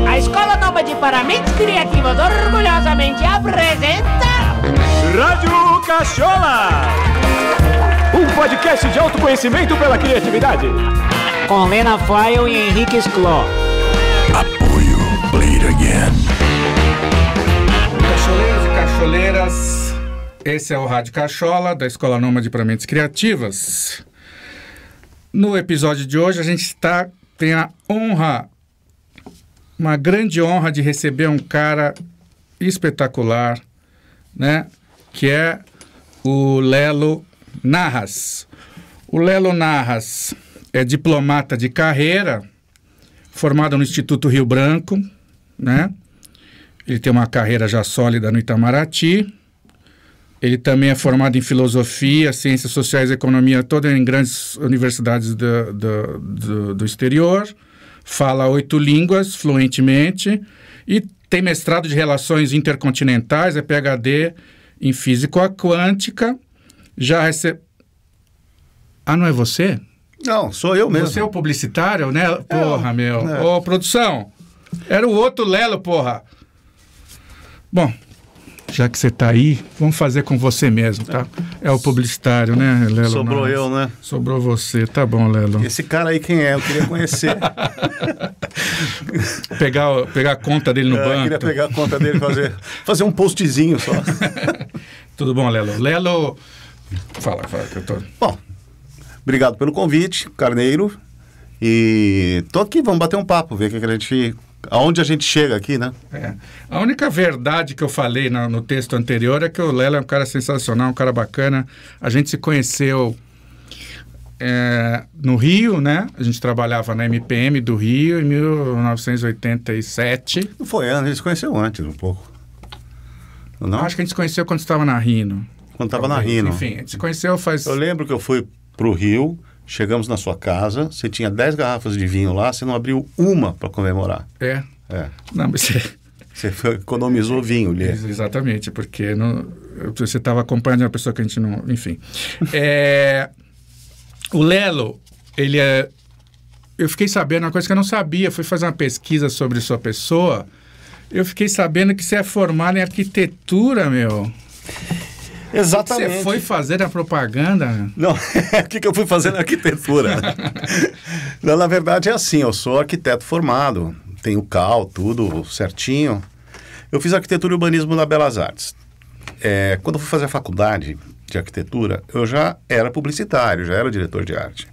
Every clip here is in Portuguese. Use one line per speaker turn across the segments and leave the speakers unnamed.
A Escola Nômade para Mentes Criativas orgulhosamente apresenta...
Rádio Cachola! Um podcast de autoconhecimento pela criatividade.
Com Lena File e Henrique Scló.
Apoio Play It Again.
Cacholeiros e cacholeiras, esse é o Rádio Cachola, da Escola Nômade para Mentes Criativas. No episódio de hoje, a gente tem a honra, uma grande honra de receber um cara espetacular, né? Que é o Lelo Narras. O Lelo Narras é diplomata de carreira, formado no Instituto Rio Branco, né? Ele tem uma carreira já sólida no Itamaraty. Ele também é formado em filosofia, ciências sociais e economia, toda em grandes universidades do exterior. Fala 8 línguas fluentemente e tem mestrado de relações intercontinentais, é PhD em física quântica. Já recebe... Ah, não é você?
Não, sou eu mesmo.
Você é o publicitário, né? Porra, meu. Ô, produção, era o outro Lelo, porra. Bom, já que você tá aí, vamos fazer com você mesmo, tá? É o publicitário, né, Lelo?
Sobrou eu, né?
Sobrou você, tá bom, Lelo.
Esse cara aí quem é? Eu queria conhecer.
pegar a conta dele no banco.
Eu queria pegar a conta dele e fazer um postzinho só.
Tudo bom, Lelo? Lelo, fala que eu tô...
Bom, obrigado pelo convite, Carneiro. E tô aqui, vamos bater um papo, ver aonde a gente chega aqui, né?
A única verdade que eu falei no texto anterior é que o Lelo é um cara sensacional, um cara bacana. A gente se conheceu no Rio, né? A gente trabalhava na MPM do Rio em 1987.
Não foi antes, a gente se conheceu antes um pouco. Não?
Acho que a gente se conheceu quando estava na Rhino.
Quando estava na Rhino.
Enfim, a gente se conheceu faz...
Eu lembro que eu fui pro Rio, chegamos na sua casa, você tinha 10 garrafas de vinho lá, você não abriu uma para comemorar.
É? Não, mas
você economizou vinho, né?
Exatamente, porque você estava acompanhando uma pessoa que a gente não... Enfim. O Lelo, ele é... Eu fiquei sabendo uma coisa que eu não sabia, fui fazer uma pesquisa sobre sua pessoa, eu fiquei sabendo que você é formado em arquitetura, meu.
Exatamente.
Você foi fazer a propaganda?
Não, o que eu fui fazer na arquitetura? Não, na verdade é assim, eu sou arquiteto formado, tenho CAL, tudo certinho. Eu fiz arquitetura e urbanismo na Belas Artes. Quando eu fui fazer a faculdade de arquitetura, eu já era publicitário, já era diretor de arte.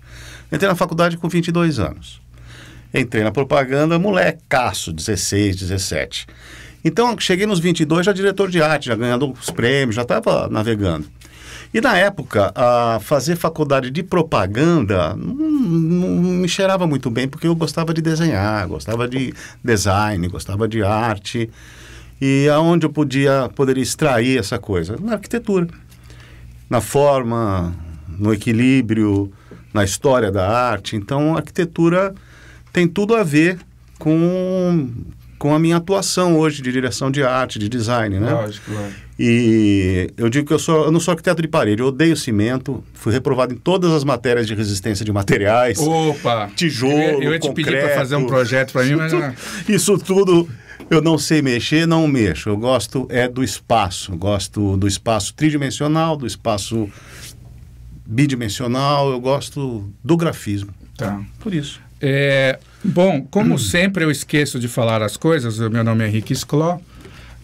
Entrei na faculdade com 22 anos. Entrei na propaganda, molecaço, 16, 17. Então, cheguei nos 22 já diretor de arte, já ganhando os prêmios, já estava navegando. E na época, fazer faculdade de propaganda não me cheirava muito bem, porque eu gostava de desenhar, gostava de design, gostava de arte. E aonde eu poderia extrair essa coisa? Na arquitetura. Na forma, no equilíbrio, na história da arte. Então, a arquitetura tem tudo a ver com a minha atuação hoje de direção de arte, de design, né?
Lógico.
E eu digo que eu não sou arquiteto de parede, eu odeio cimento, fui reprovado em todas as matérias de resistência de materiais.
Opa!
Tijolo,
eu ia te pedir para fazer um projeto para mim, mas...
Isso tudo eu não sei mexer, não mexo. Eu gosto do espaço, eu gosto do espaço tridimensional, do espaço bidimensional, eu gosto do grafismo.
Tá.
Por isso.
Bom, como sempre eu esqueço de falar as coisas, o meu nome é Henrique Scló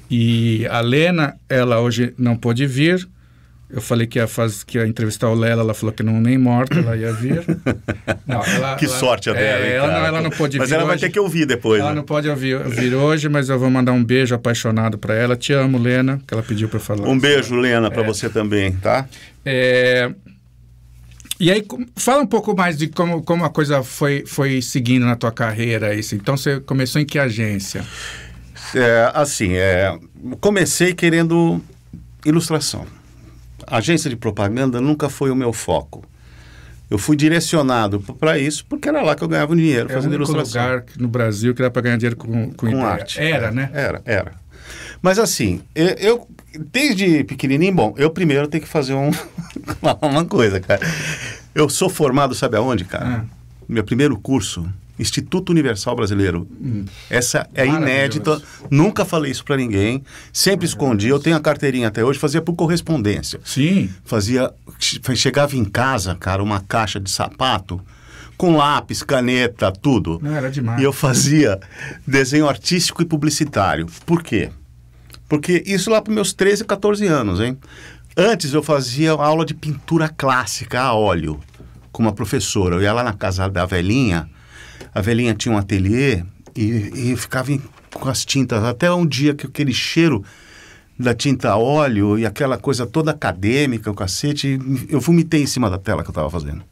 e a Lena, ela hoje não pôde vir. Eu falei que ia entrevistar o Lelo, ela falou que nem morta ela ia vir. Não,
que sorte a dela, hein, cara?
Ela não pôde vir.
Mas ela
hoje.
Vai ter que ouvir depois.
Ela não pode vir hoje, mas eu vou mandar um beijo apaixonado para ela. Te amo, Lena, que ela pediu para falar.
Um beijo, Lena, para você também, tá?
E aí, fala um pouco mais de como a coisa foi seguindo na tua carreira. Então, você começou em que agência?
Comecei querendo ilustração. A agência de propaganda nunca foi o meu foco. Eu fui direcionado para isso porque era lá que eu ganhava dinheiro fazendo ilustração.
É o único lugar no Brasil que dá para ganhar dinheiro com
arte.
Era, né?
Era. Mas assim, eu desde pequenininho, bom, eu primeiro tenho que fazer uma coisa, cara. Eu sou formado, sabe aonde, cara? meu primeiro curso, Instituto Universal Brasileiro. Essa é inédita, nunca falei isso para ninguém, sempre escondi, eu tenho a carteirinha até hoje, fazia por correspondência.
Sim.
Chegava em casa, cara, uma caixa de sapato, com lápis, caneta, tudo.
Não, era demais.
E eu fazia desenho artístico e publicitário. Por quê? Porque isso lá para meus 13, 14 anos, hein? Antes eu fazia aula de pintura clássica a óleo, com uma professora. Eu ia lá na casa da velhinha, a velhinha tinha um ateliê e ficava com as tintas. Até um dia que aquele cheiro da tinta a óleo e aquela coisa toda acadêmica, o cacete, eu vomitei em cima da tela que eu estava fazendo.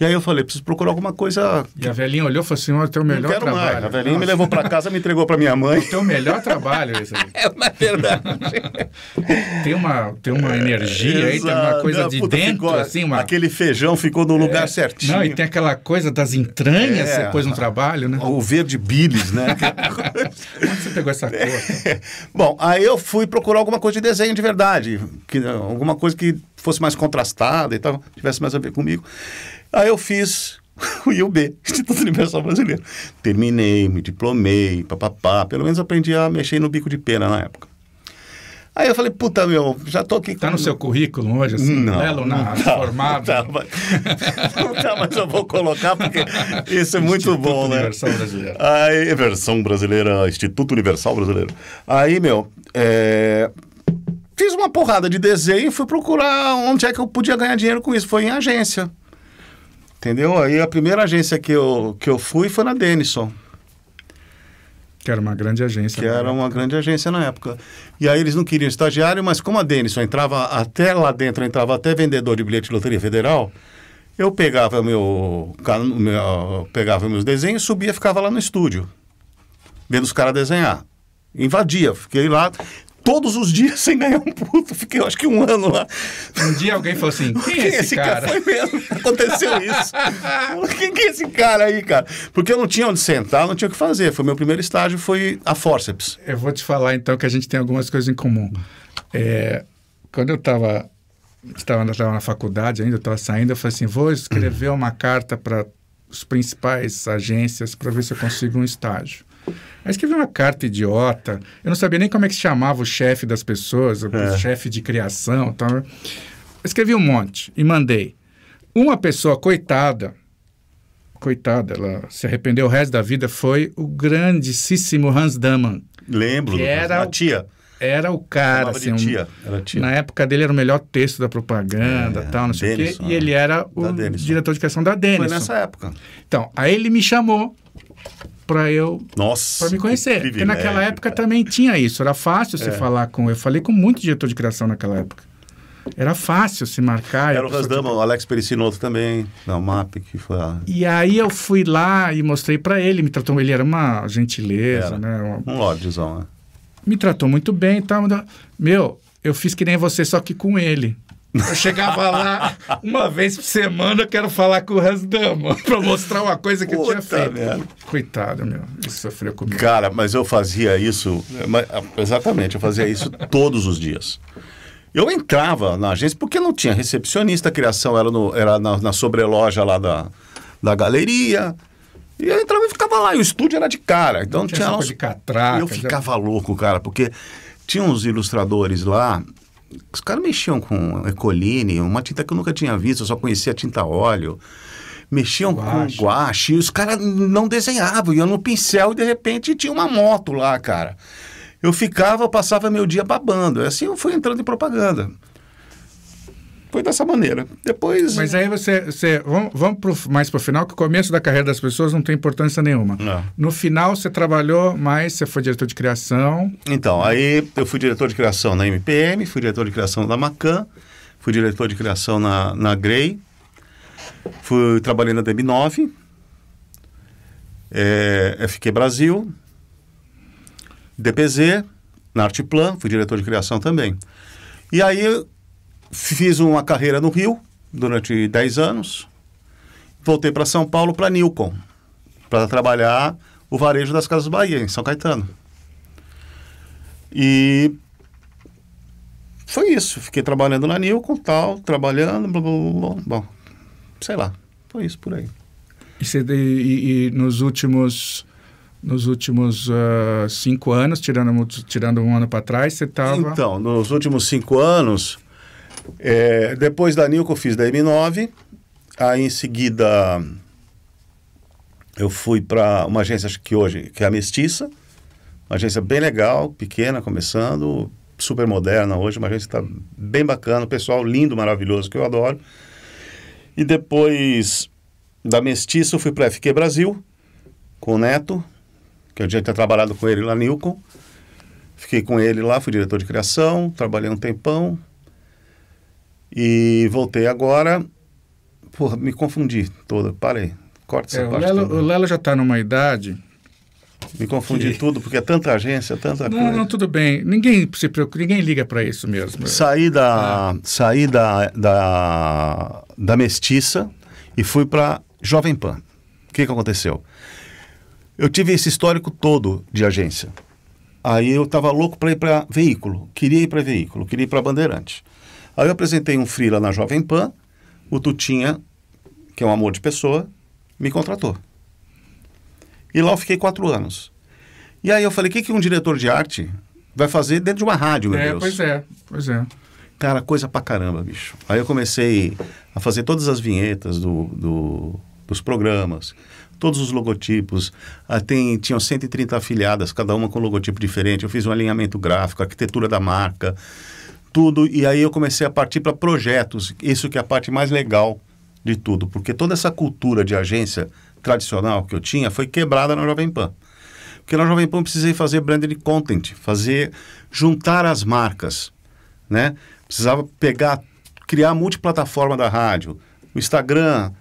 E aí eu falei, preciso procurar alguma coisa...
E a velhinha olhou e falou assim, o teu melhor trabalho.
Mais. A velhinha me levou para casa, me entregou para minha mãe.
O teu melhor trabalho esse aí.
Na verdade.
Tem uma energia aí, tem uma coisa de dentro,
ficou,
assim.
Aquele feijão ficou no lugar certinho.
Não, e tem aquela coisa das entranhas depois no trabalho, né?
O verde bilis, né?
Onde você pegou essa cor?
Bom, aí eu fui procurar alguma coisa de desenho de verdade. Alguma coisa que fosse mais contrastada e tal, tivesse mais a ver comigo. Aí eu fiz o IUB, Instituto Universal Brasileiro. Terminei, me diplomei, papapá. Pelo menos aprendi a mexer no bico de pena na época. Aí eu falei, puta, já tô aqui...
Tá no seu currículo hoje, assim?
Não,
não formado?
Não tá, mas eu vou colocar porque isso é muito bom, né?
Universal Brasileiro.
Aí, versão brasileira, Instituto Universal Brasileiro. Aí, fiz uma porrada de desenho e fui procurar onde é que eu podia ganhar dinheiro com isso. Foi em agência. Entendeu? Aí a primeira agência que eu fui foi na Denison.
Que era uma grande agência.
Que era uma grande agência na época. E aí eles não queriam estagiário, mas como a Denison entrava até lá dentro, entrava até vendedor de bilhete de loteria federal, eu pegava pegava meus desenhos, subia e ficava lá no estúdio, vendo os caras desenhar. Invadia, fiquei lá... Todos os dias sem ganhar um puto. Fiquei, acho que 1 ano lá.
Um dia alguém falou assim, quem é esse cara?
Foi mesmo, aconteceu isso. Quem é esse cara aí, cara? Porque eu não tinha onde sentar, não tinha o que fazer. Foi meu primeiro estágio, foi a Forceps.
Eu vou te falar, então, que a gente tem algumas coisas em comum. Quando eu estava na faculdade ainda, eu estava saindo, eu falei assim, vou escrever uma carta para as principais agências para ver se eu consigo um estágio. Aí escrevi uma carta idiota, eu não sabia nem como é que se chamava o chefe das pessoas, o chefe de criação. Então, eu escrevi um monte e mandei. Uma pessoa, coitada, ela se arrependeu o resto da vida, foi o grandíssimo Hans Daman.
Lembro,
que era
a tia.
Era o cara, assim,
Era tia.
Na época dele era o melhor texto da propaganda, tal, não sei o quê, e ele era o diretor de criação da Denison.
Foi nessa época.
Então, aí ele me chamou para me conhecer. Porque naquela época também tinha isso. Era fácil se falar com... Eu falei com muito diretor de criação naquela época. Era fácil se marcar.
Era o Rasdama, o Alex Pericinoto também, da UMAP, que foi lá.
E aí eu fui lá e mostrei para ele. Me tratou... Ele era uma gentileza, né?
Um lordzão, né?
Me tratou muito bem e tal. Eu fiz que nem você, só que com ele. Eu chegava lá uma vez por semana, eu quero falar com o Rasdama para mostrar uma coisa que eu tinha feito. Merda. Coitado, ele sofreu comigo.
Cara, mas eu fazia isso, exatamente, eu fazia isso todos os dias. Eu entrava na agência porque não tinha recepcionista, a criação era na sobreloja lá da galeria. E eu entrava e ficava lá, e o estúdio era de cara. Então tinha
essa coisa de catraca.
Eu ficava louco, cara, porque tinha uns ilustradores lá. Os caras mexiam com Ecoline, uma tinta que eu nunca tinha visto, eu só conhecia tinta óleo. Mexiam com guache, e os caras não desenhavam, iam no pincel e de repente tinha uma moto lá, cara. Eu passava meu dia babando. Assim eu fui entrando em propaganda. Foi dessa maneira. Depois...
Mas aí vamos mais para o final, que o começo da carreira das pessoas não tem importância nenhuma.
Não.
No final você trabalhou mais, você foi diretor de criação.
Então, aí eu fui diretor de criação na MPM, fui diretor de criação na Macan, fui diretor de criação na Grey, trabalhei na DB9, FQ Brasil, DPZ, na Artplan, fui diretor de criação também. E aí fiz uma carreira no Rio durante 10 anos. Voltei para São Paulo, para Nilcon, para trabalhar o varejo das Casas Bahia, em São Caetano. E foi isso. Fiquei trabalhando na Nilcon, tal, trabalhando, blá, blá, blá, blá. Bom, sei lá, foi isso por aí.
E nos últimos 5 anos, tirando um ano para trás, você estava...
Então, nos últimos 5 anos, depois da Nilco eu fiz da M9, aí em seguida eu fui para uma agência, acho que hoje, que é a Mestiça, uma agência bem legal, pequena, começando, super moderna hoje, uma agência que está bem bacana, pessoal lindo, maravilhoso, que eu adoro. E depois da Mestiça eu fui para a FQ Brasil, com o Neto, que eu já tinha trabalhado com ele lá na Nilco. Fiquei com ele lá, fui diretor de criação, trabalhei um tempão. E voltei agora. Porra, me confundi toda, parei. Corta essa parte toda.
O Lelo já está numa idade...
Me confundi tudo, porque é tanta agência, tanta coisa.
Não, tudo bem. Ninguém se preocupa, ninguém liga para isso mesmo.
Saí da Mestiça e fui para Jovem Pan. O que aconteceu? Eu tive esse histórico todo de agência. Aí eu estava louco para ir para veículo. Queria ir para veículo, queria ir para Bandeirante. Aí eu apresentei um freela na Jovem Pan. O Tutinha, que é um amor de pessoa, me contratou. E lá eu fiquei 4 anos. E aí eu falei, o que um diretor de arte vai fazer dentro de uma rádio, meu Deus?
Pois é.
Cara, coisa pra caramba, bicho. Aí eu comecei a fazer todas as vinhetas dos programas, todos os logotipos. Tinham 130 afiliadas, cada uma com um logotipo diferente. Eu fiz um alinhamento gráfico, arquitetura da marca, tudo. E aí eu comecei a partir para projetos. Isso que é a parte mais legal de tudo. Porque toda essa cultura de agência tradicional que eu tinha foi quebrada na Jovem Pan. Porque na Jovem Pan eu precisei fazer branded content, juntar as marcas, né? Precisava criar a multiplataforma da rádio, o Instagram,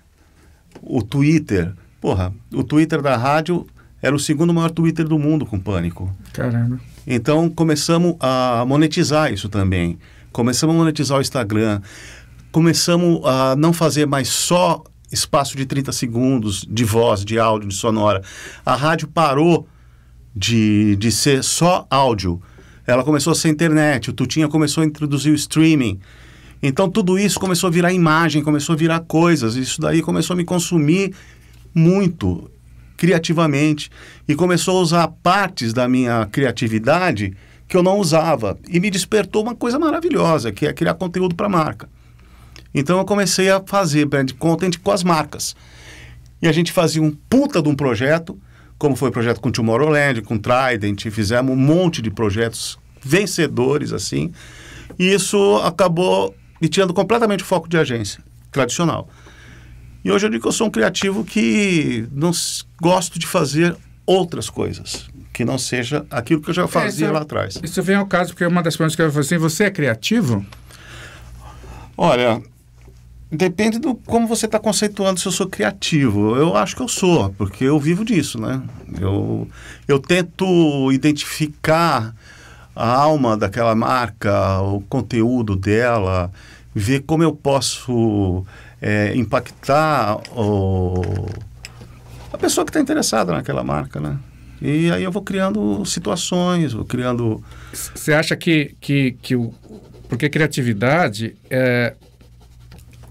o Twitter. Porra, o Twitter da rádio era o segundo maior Twitter do mundo com Pânico.
Caramba.
Então começamos a monetizar isso também. Começamos a monetizar o Instagram. Começamos a não fazer mais só espaço de 30 segundos de voz, de áudio, de sonora. A rádio parou de ser só áudio. Ela começou a ser internet. O Tutinha começou a introduzir o streaming. Então tudo isso começou a virar imagem, começou a virar coisas. Isso daí começou a me consumir muito criativamente. E começou a usar partes da minha criatividade que eu não usava. E me despertou uma coisa maravilhosa, que é criar conteúdo para a marca. Então eu comecei a fazer brand content com as marcas. E a gente fazia um puta de um projeto, como foi o projeto com Tomorrowland, com Trident, fizemos um monte de projetos vencedores, assim. E isso acabou me tirando completamente o foco de agência tradicional. E hoje eu digo que eu sou um criativo que não gosto de fazer outras coisas, que não seja aquilo que eu já fazia lá atrás.
Isso vem ao caso, porque uma das perguntas que eu vou fazer assim, você é criativo?
Olha, depende do como você está conceituando se eu sou criativo. Eu acho que eu sou, porque eu vivo disso, né? Eu tento identificar a alma daquela marca, o conteúdo dela, ver como eu posso impactar a pessoa que está interessada naquela marca, né? E aí eu vou criando situações, vou criando...
Você acha que porque criatividade é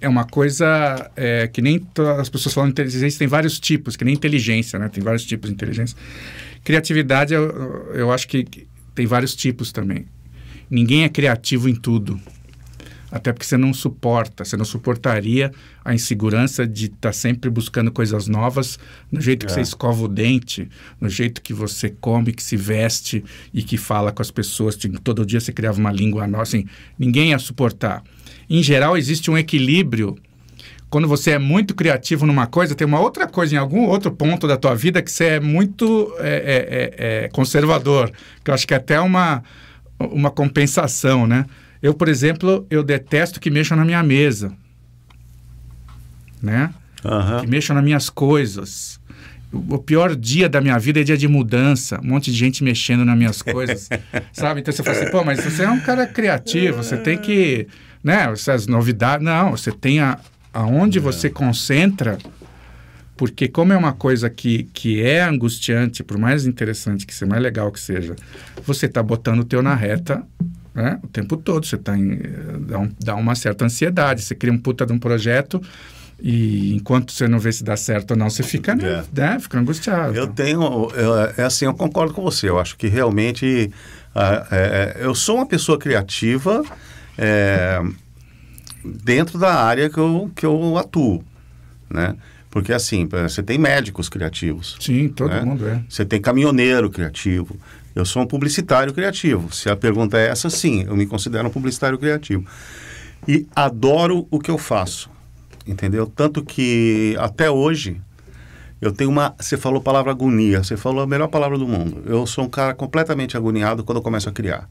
uma coisa que nem as pessoas falam de inteligência, tem vários tipos, que nem inteligência, né? Tem vários tipos de inteligência. Criatividade, eu acho que tem vários tipos também. Ninguém é criativo em tudo. Até porque você não suportaria a insegurança de estar sempre buscando coisas novas, no jeito que você escova o dente, no jeito que você come, que se veste e que fala com as pessoas. Todo dia você criava uma língua nova, assim, ninguém ia suportar. Em geral, existe um equilíbrio. Quando você é muito criativo numa coisa, tem uma outra coisa em algum outro ponto da tua vida que você é muito conservador, que eu acho que é até uma compensação, né? Eu, por exemplo, eu detesto que mexam na minha mesa, né?
Uhum.
Que mexam nas minhas coisas. O pior dia da minha vida é dia de mudança, um monte de gente mexendo nas minhas coisas, sabe? Então você fala assim, pô, mas você é um cara criativo, você tem que, né? Essas novidades, não, você tem aonde você concentra, porque como é uma coisa que é angustiante, por mais interessante que seja, mais legal que seja, você está botando o teu na reta, né? O tempo todo, você dá uma certa ansiedade, você cria um puta de um projeto E enquanto você não vê se dá certo ou não, você fica, né, fica angustiado.
Eu concordo com você. Eu acho que realmente eu sou uma pessoa criativa dentro da área que eu atuo, né? Porque assim, você tem médicos criativos.
Sim, todo mundo é.
Você tem caminhoneiro criativo. Eu sou um publicitário criativo. Se a pergunta é essa, sim, eu me considero um publicitário criativo. E adoro o que eu faço, entendeu? Tanto que até hoje eu tenho você falou a palavra agonia, você falou a melhor palavra do mundo. Eu sou um cara completamente agoniado quando eu começo a criar.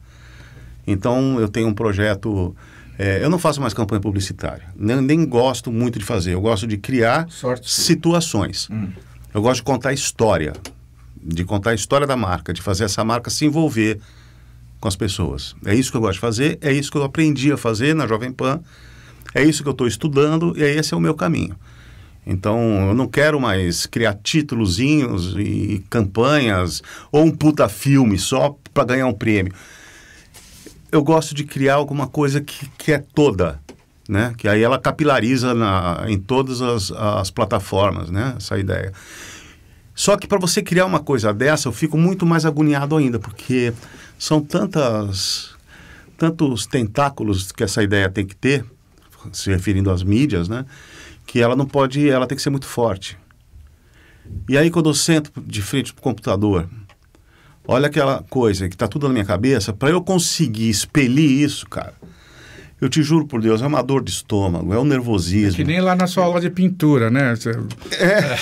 Então eu tenho um projeto... eu não faço mais campanha publicitária, nem gosto muito de fazer. Eu gosto de criar situações. Eu gosto de contar história, da marca, de fazer essa marca se envolver com as pessoas. É isso que eu gosto de fazer, é isso que eu aprendi a fazer na Jovem Pan, é isso que eu estou estudando e esse é o meu caminho. Então, eu não quero mais criar títulozinhos e campanhas ou um puta filme só para ganhar um prêmio. Eu gosto de criar alguma coisa que é toda, né? Que aí ela capilariza em todas as plataformas, né? Essa ideia. Só que para você criar uma coisa dessa, eu fico muito mais agoniado ainda, porque são tantos tentáculos que essa ideia tem que ter, se referindo às mídias, né? Que ela não pode, ela tem que ser muito forte. E aí quando eu sento de frente para o computador, olha aquela coisa que está tudo na minha cabeça, para eu conseguir expelir isso, cara, eu te juro por Deus, é uma dor de estômago, é um nervosismo.
É que nem lá na sua aula de pintura, né?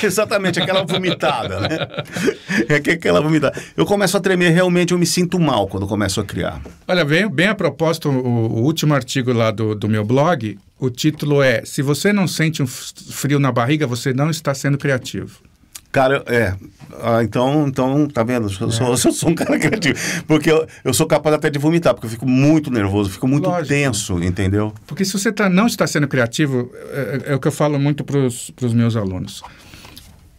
Exatamente, aquela vomitada, né? Aquela vomitada. Eu começo a tremer, realmente eu me sinto mal quando começo a criar.
Olha, bem a propósito, o último artigo lá do meu blog, o título é: se você não sente um frio na barriga, você não está sendo criativo.
Cara, então, tá vendo? Eu sou um cara criativo. Porque eu sou capaz até de vomitar, porque eu fico muito nervoso, fico muito tenso, entendeu?
Porque se você não está sendo criativo, é o que eu falo muito para os meus alunos.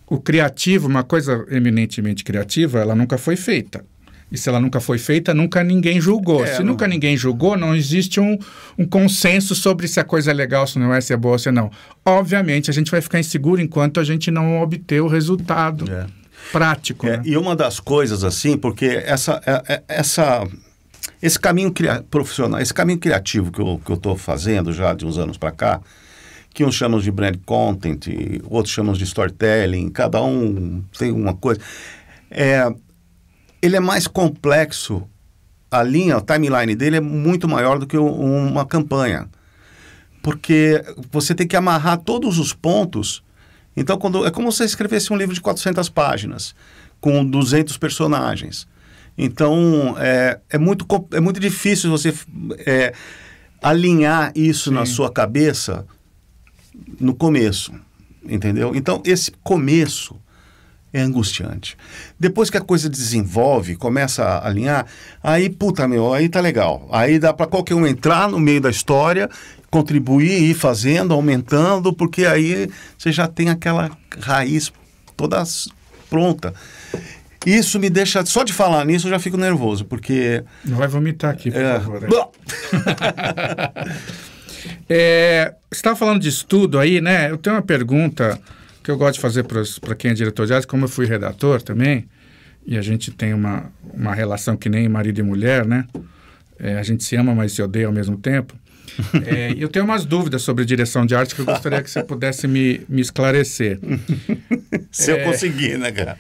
O criativo, uma coisa eminentemente criativa, ela nunca foi feita. E se ela nunca foi feita, nunca ninguém julgou. Nunca ninguém julgou, não existe um consenso sobre se a coisa é legal, se não é, se é boa, se não. Obviamente, a gente vai ficar inseguro enquanto a gente não obter o resultado prático. Né?
E uma das coisas, assim, porque esse caminho profissional, esse caminho criativo que eu estou fazendo já de uns anos para cá, que uns chamam de brand content, outros chamam de storytelling, cada um tem uma coisa... Ele é mais complexo, a timeline dele é muito maior do que uma campanha. Porque você tem que amarrar todos os pontos. Então, é como se você escrevesse um livro de 400 páginas, com 200 personagens. Então, é muito difícil você alinhar isso na sua cabeça no começo, entendeu? Então, esse começo é angustiante. Depois que a coisa desenvolve, começa a alinhar, aí, aí tá legal. Aí dá para qualquer um entrar no meio da história, contribuir, ir fazendo, aumentando, porque aí você já tem aquela raiz toda pronta. Isso me deixa... Só de falar nisso eu já fico nervoso, porque...
Não vai vomitar aqui, por favor. Você estava falando de estudo aí, né? Eu tenho uma pergunta que eu gosto de fazer para quem é diretor de arte, como eu fui redator também, e a gente tem uma relação que nem marido e mulher, né? A gente se ama, mas se odeia ao mesmo tempo. Eu tenho umas dúvidas sobre direção de arte que eu gostaria que você pudesse me esclarecer.
Se eu conseguir, né, cara?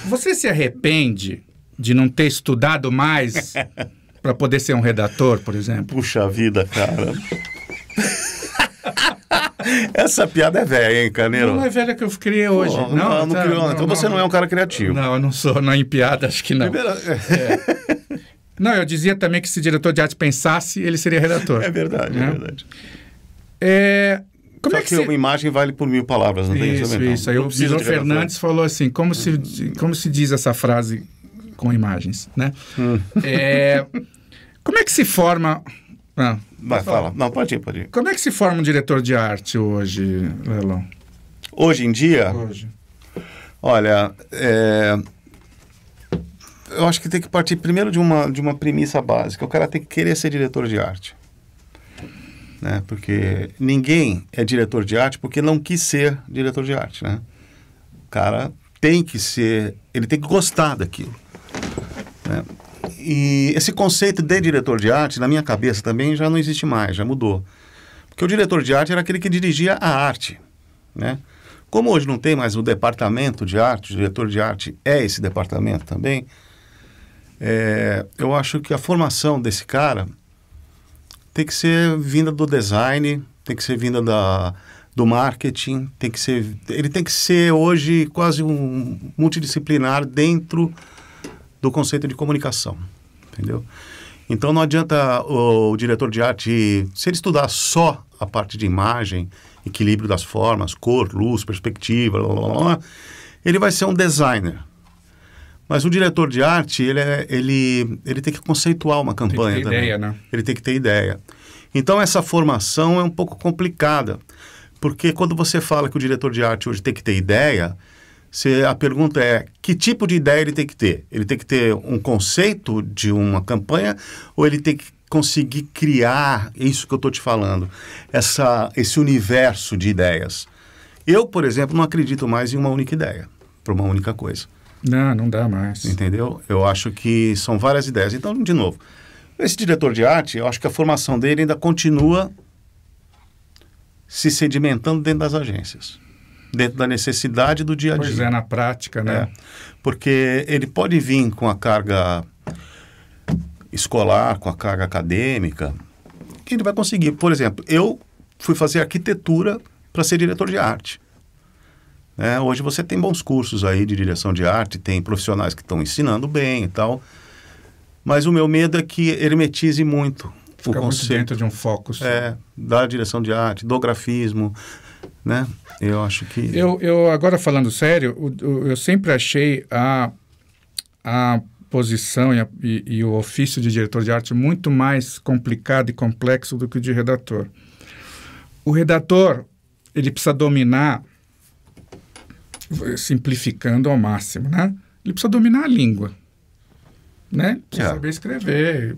Você se arrepende de não ter estudado mais para poder ser um redator, por exemplo?
Puxa vida, cara. Essa piada é velha, hein, Carneiro?
Não é velha que eu criei hoje.
Não criou. Então você não é um cara criativo.
Não, eu não sou. Não, em piada, acho que não. Não, eu dizia também que se diretor de arte pensasse, ele seria redator.
É verdade, é verdade.
Como
Só que uma imagem vale por 1000 palavras, não tem isso mesmo?
Isso. Aí o Biso Fernandes falou assim, como se diz essa frase com imagens, né? Como é que se forma...
Vai, fala. Não, pode ir.
Como é que se forma um diretor de arte hoje, Lelão?
Hoje em dia?
Hoje.
Olha, eu acho que tem que partir primeiro de uma premissa básica. O cara tem que querer ser diretor de arte. né? Porque ninguém é diretor de arte porque não quis ser diretor de arte, né? O cara tem que ser, ele tem que gostar daquilo, né? E esse conceito de diretor de arte, na minha cabeça também, já não existe mais, já mudou. Porque o diretor de arte era aquele que dirigia a arte, né? Como hoje não tem mais o departamento de arte, o diretor de arte é esse departamento também, eu acho que a formação desse cara tem que ser vinda do design, tem que ser vinda do marketing, ele tem que ser hoje quase um multidisciplinar dentro do conceito de comunicação, entendeu? Então não adianta o diretor de arte, se ele estudar só a parte de imagem, equilíbrio das formas, cor, luz, perspectiva, blá, blá, blá, ele vai ser um designer. Mas o diretor de arte, ele tem que conceituar uma campanha
tem que ter
também.
ideia, né?
Ele tem que ter ideia. Então essa formação é um pouco complicada, porque quando você fala que o diretor de arte hoje tem que ter ideia, a pergunta é, que tipo de ideia ele tem que ter? Ele tem que ter um conceito de uma campanha ou ele tem que conseguir criar isso que eu estou te falando, esse universo de ideias? Eu, por exemplo, não acredito mais em uma única ideia, para uma única coisa.
Não dá mais.
Entendeu? Eu acho que são várias ideias. Então, de novo, esse diretor de arte, eu acho que a formação dele ainda continua se sedimentando dentro das agências, dentro da necessidade do dia a dia.
Pois é, na prática, né?
Porque ele pode vir com a carga escolar, com a carga acadêmica, que ele vai conseguir. Por exemplo, eu fui fazer arquitetura para ser diretor de arte. Hoje você tem bons cursos aí de direção de arte, tem profissionais que estão ensinando bem e tal, mas o meu medo é que hermetize muito o
Fica muito dentro de um foco.
Da direção de arte, do grafismo, né? Eu acho que...
Eu agora falando sério, eu sempre achei a posição e o ofício de diretor de arte muito mais complicado e complexo do que o de redator. O redator, ele precisa dominar, simplificando ao máximo, né? Ele precisa dominar a língua, né? Ele precisa saber escrever.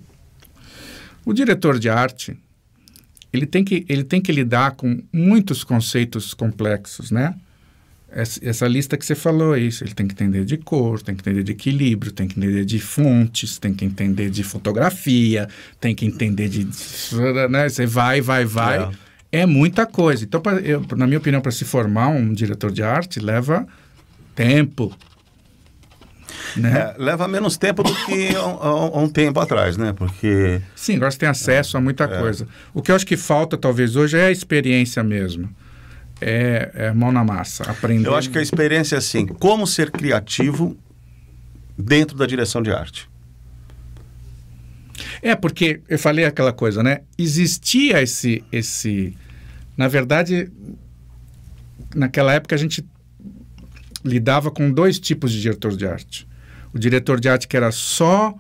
O diretor de arte, ele tem que lidar com muitos conceitos complexos, né? Essa lista que você falou aí, ele tem que entender de cor, tem que entender de equilíbrio, tem que entender de fontes, tem que entender de fotografia, tem que entender de... né? Você vai. É muita coisa. Então, na minha opinião, para se formar um diretor de arte, leva tempo. Né?
Leva menos tempo do que há um tempo atrás, né? Porque...
Sim, agora você tem acesso a muita coisa. O que eu acho que falta, talvez, hoje é a experiência mesmo. É mão na massa, aprender.
Eu acho que a experiência é assim, como ser criativo dentro da direção de arte.
Porque eu falei aquela coisa, né? Existia na verdade, naquela época a gente lidava com dois tipos de diretor de arte. O diretor de arte que era só...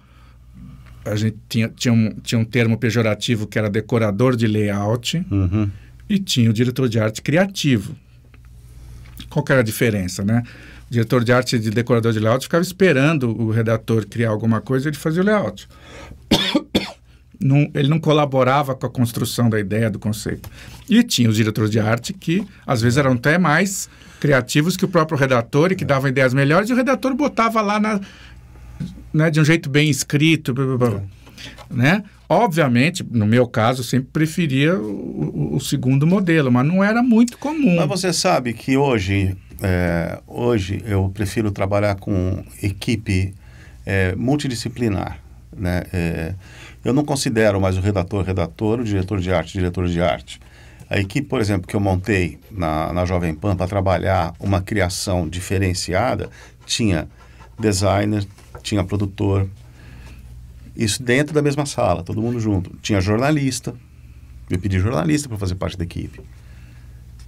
A gente tinha um termo pejorativo que era decorador de layout.
Uhum.
E tinha o diretor de arte criativo. Qual que era a diferença, né? O diretor de arte de decorador de layout ficava esperando o redator criar alguma coisa e ele fazia o layout. Ele não colaborava com a construção da ideia, do conceito. E tinha os diretores de arte que, às vezes, eram até mais criativos que o próprio redator e que davam ideias melhores e o redator botava lá né, de um jeito bem escrito, né? Obviamente, no meu caso, eu sempre preferia o segundo modelo, mas não era muito comum.
Mas você sabe que hoje eu prefiro trabalhar com equipe multidisciplinar, né? Eu não considero mais o redator, o diretor de arte. A equipe, por exemplo, que eu montei na Jovem Pan para trabalhar uma criação diferenciada, tinha designer, tinha produtor, isso dentro da mesma sala, todo mundo junto. Tinha jornalista, eu pedi jornalista para fazer parte da equipe.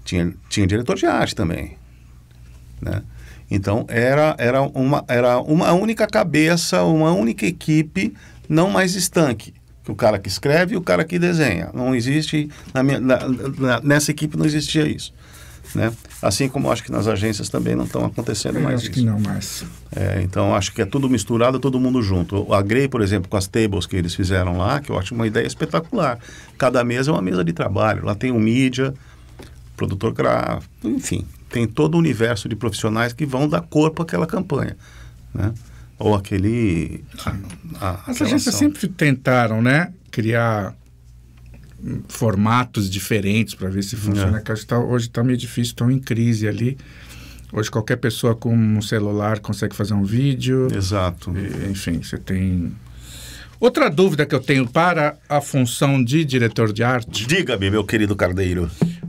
Tinha diretor de arte também, né? Então, era uma única cabeça, uma única equipe, não mais estanque. O cara que escreve e o cara que desenha. Não existe, nessa equipe não existia isso. né? Assim como acho que nas agências também não estão acontecendo mais
acho
isso.
que não mais.
Então acho que é tudo misturado, todo mundo junto. A Grey, por exemplo, com as tables que eles fizeram lá, que eu acho uma ideia espetacular. Cada mesa é uma mesa de trabalho. Lá tem um mídia, produtor gráfico, enfim, tem todo o universo de profissionais que vão dar corpo àquela campanha, né? Ou aquele...
As agências sempre tentaram, né, criar formatos diferentes para ver se funciona. Que hoje está meio difícil, estão em crise ali. Hoje qualquer pessoa com um celular consegue fazer um vídeo.
Exato.
Enfim, você tem... Outra dúvida que eu tenho para a função de diretor de arte...
Diga-me, meu querido Cardeiro.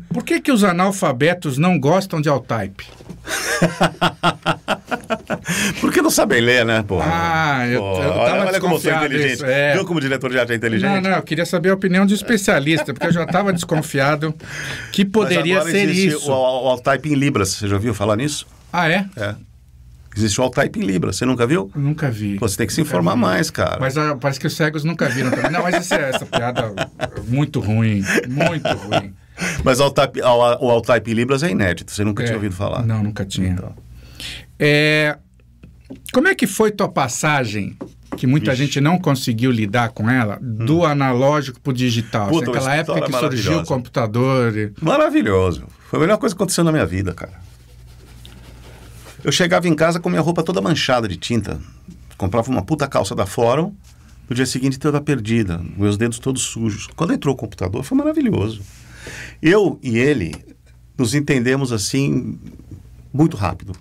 Por que os analfabetos não gostam de All-Type?
Porque não sabem ler, né, porra?
Eu tava
olha como eu sou inteligente.
isso,
Viu como o diretor de arte é inteligente?
Não, eu queria saber a opinião de especialista, porque eu já estava desconfiado que poderia
Mas agora
ser
existe
isso.
o All-Type em Libras. Você já ouviu falar nisso?
Ah, é?
É. Existe o All-Type em Libras. Você nunca viu?
Eu nunca vi.
Pô, você tem que se informar mais, cara.
Mas parece que os cegos nunca viram também. Não, mas essa piada muito ruim. Muito ruim.
Mas o All-Type em Libras é inédito. Você nunca tinha ouvido falar?
Não, nunca tinha.
Então.
Como é que foi tua passagem, que muita gente não conseguiu lidar com ela, do analógico pro digital?
Puta,
Aquela época que surgiu o computador.
Maravilhoso. Foi a melhor coisa que aconteceu na minha vida, cara. Eu chegava em casa com minha roupa toda manchada de tinta. Comprava uma puta calça da Fórum. No dia seguinte toda perdida. Meus dedos todos sujos. Quando entrou o computador, foi maravilhoso. Eu e ele nos entendemos assim muito rápido.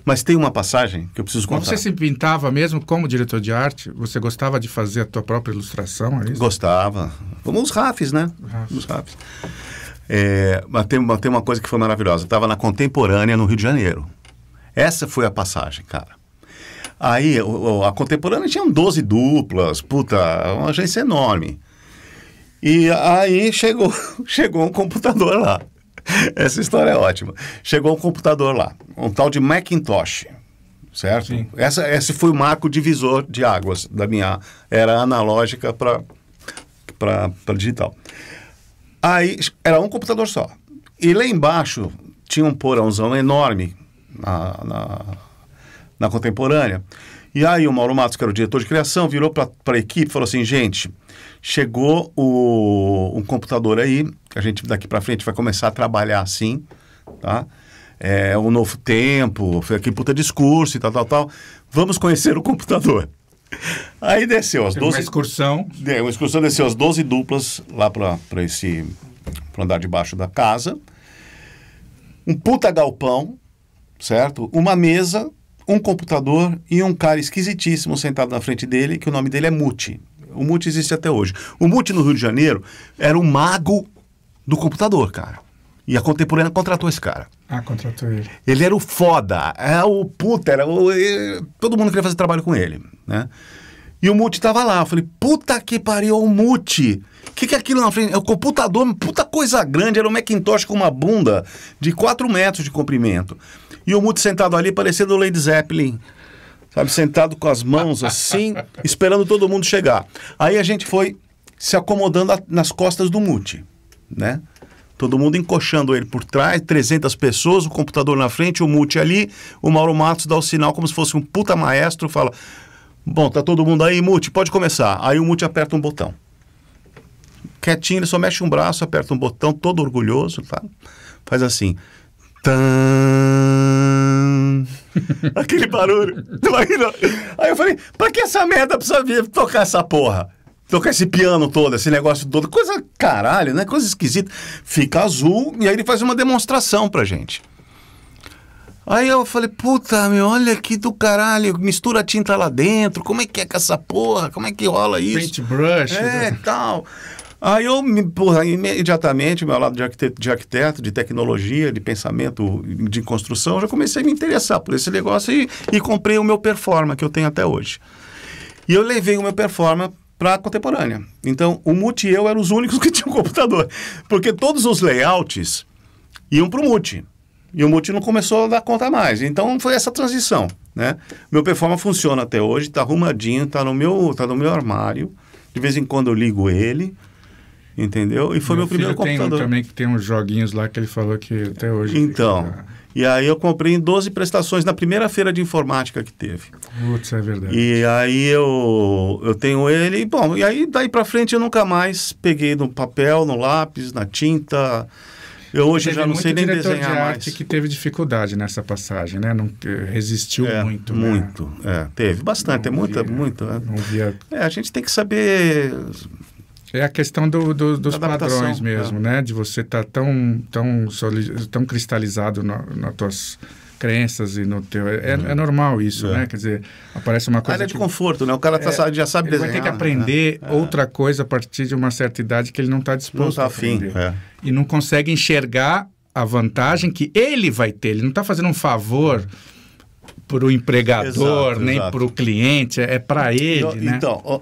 Mas tem uma passagem que eu preciso contar.
Quando você se pintava mesmo como diretor de arte, você gostava de fazer a tua própria ilustração? É isso?
Gostava. Como os RAFs, né? Os RAFs. Mas tem uma coisa que foi maravilhosa. Eu estava na Contemporânea, no Rio de Janeiro. Essa foi a passagem, cara. Aí, a Contemporânea tinha 12 duplas, puta, uma agência enorme. E aí chegou um computador lá. Essa história é ótima. Chegou um computador lá, um tal de Macintosh, certo?
Sim.
Esse foi o marco divisor de águas da minha era analógica para digital. Aí era um computador só. E lá embaixo tinha um porãozão enorme na Contemporânea. E aí o Mauro Matos, que era o diretor de criação, virou para a equipe e falou assim: gente, chegou um computador aí, que a gente daqui para frente vai começar a trabalhar assim, tá? É um novo tempo, foi aqui puta discurso e tal. Vamos conhecer o computador. Aí desceu as 12...
Uma excursão.
Uma excursão, desceu as 12 duplas lá para o andar de baixo da casa. Um puta galpão, certo? Uma mesa, um computador e um cara esquisitíssimo sentado na frente dele, que o nome dele é Muti. O Muti existe até hoje. O Muti, no Rio de Janeiro, era um mago do computador, cara. E a Contemporânea contratou esse cara.
Ah, contratou ele.
Ele era o foda, todo mundo queria fazer trabalho com ele, né? E o Muti tava lá, eu falei, puta que pariu, o Muti. O que é aquilo na frente? É o computador, puta coisa grande, era um Macintosh com uma bunda de 4 metros de comprimento. E o Muti sentado ali, parecendo o Led Zeppelin, sabe, sentado com as mãos assim, esperando todo mundo chegar. Aí a gente foi se acomodando nas costas do Muti, né? Todo mundo encoxando ele por trás, 300 pessoas, o computador na frente, o Muti ali, o Mauro Matos dá o sinal como se fosse um puta maestro, fala, bom, tá todo mundo aí, Muti, pode começar. Aí o Muti aperta um botão. Quietinho, ele só mexe um braço, aperta um botão, todo orgulhoso, tá? Faz assim. Tã... Aquele barulho. Aí eu falei, pra que essa merda precisa vir tocar essa porra? Tocar esse piano todo, esse negócio todo. Coisa caralho, né? Coisa esquisita. Fica azul e aí ele faz uma demonstração pra gente. Aí eu falei, puta, meu, olha aqui do caralho, mistura a tinta lá dentro, como é que é com essa porra? Como é que rola isso?
Paintbrush.
Tal. Aí eu, imediatamente, meu lado de arquiteto, de tecnologia, de pensamento, de construção, já comecei a me interessar por esse negócio e comprei o meu Performa, que eu tenho até hoje. E eu levei o meu Performa para a Contemporânea. Então, o Muti e eu eram os únicos que tinham computador, porque todos os layouts iam para o Muti. E o Muti não começou a dar conta mais. Então, foi essa transição, né? Meu Performa funciona até hoje, está arrumadinho, está no meu armário. De vez em quando eu ligo ele. Entendeu? E foi meu primeiro
filho
computador.
Tem também que tem uns joguinhos lá que ele falou que até hoje...
Então, e aí eu comprei em 12 prestações na primeira feira de informática que teve.
Putz, é verdade.
E aí eu tenho ele, e bom, e aí daí pra frente eu nunca mais peguei no papel, no lápis, na tinta. Eu hoje já não sei nem desenhar
de arte
mais.
que teve dificuldade nessa passagem, né? Não, resistiu muito.
Muito,
né?
Teve bastante,
Não
muita.
Não via...
A gente tem que saber...
É a questão dos
adaptação,
padrões mesmo, né? De você estar tão cristalizado nas tuas crenças e no teu... É normal isso, né? Quer dizer, aparece uma coisa
área de conforto, né? O cara já sabe
ele
desenhar.
vai ter que aprender outra coisa a partir de uma certa idade que ele não está disposto
não tá
a aprender.
afim,
E não consegue enxergar a vantagem que ele vai ter. Ele não está fazendo um favor para o empregador, nem para o cliente. É para ele, né?
Então...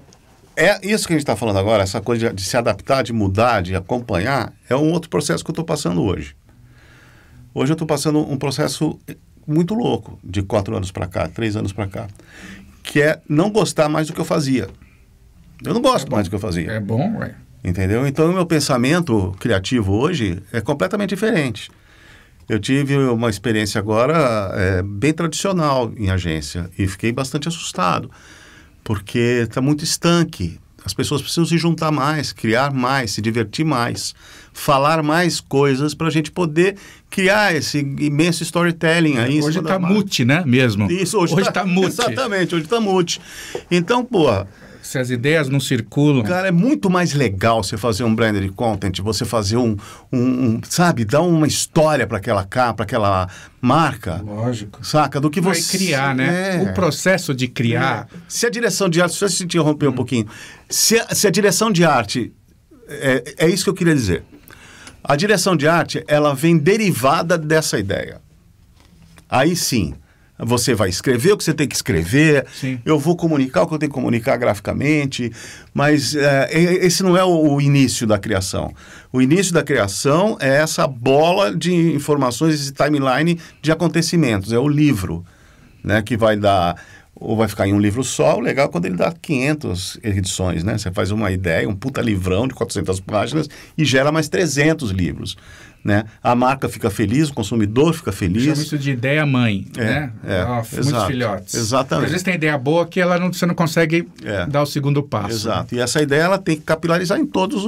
É isso que a gente está falando agora, essa coisa de se adaptar, de mudar, de acompanhar, é um outro processo que eu estou passando hoje. Hoje eu estou passando um processo muito louco, de 4 anos para cá, 3 anos para cá, que é não gostar mais do que eu fazia. Eu não gosto mais do que eu fazia.
É bom, ué.
Entendeu? Então o meu pensamento criativo hoje é completamente diferente. Eu tive uma experiência agora bem tradicional em agência e fiquei bastante assustado. Porque está muito estanque. As pessoas precisam se juntar mais, criar mais, se divertir mais, falar mais coisas para a gente poder criar esse imenso storytelling aí.
Hoje está mute, né? Mesmo.
Isso, hoje está mute. Exatamente, hoje está mute. Então, pô...
Se as ideias não circulam...
Cara, é muito mais legal você fazer um branded content, você fazer sabe, dar uma história para aquela capa, para aquela marca.
Lógico.
Saca? Do que você...
Vai criar, né? O processo de criar...
Se a direção de arte... Só se interromper um pouquinho. Se a direção de arte... É isso que eu queria dizer. A direção de arte, ela vem derivada dessa ideia. Aí sim... Você vai escrever o que você tem que escrever,
Sim.
Eu vou comunicar o que eu tenho que comunicar graficamente, mas esse não é o início da criação. O início da criação é essa bola de informações, esse timeline de acontecimentos, é o livro, né, que vai dar, ou vai ficar em um livro só, o legal é quando ele dá 500 edições, né? Você faz uma ideia, um puta livrão de 400 páginas e gera mais 300 livros. Né? A marca fica feliz, o consumidor fica feliz.
Chama isso de ideia mãe, né? Muitos filhotes.
Exatamente.
Às vezes tem ideia boa que você não consegue dar o segundo passo.
Exato. Né? E essa ideia ela tem que capilarizar em todas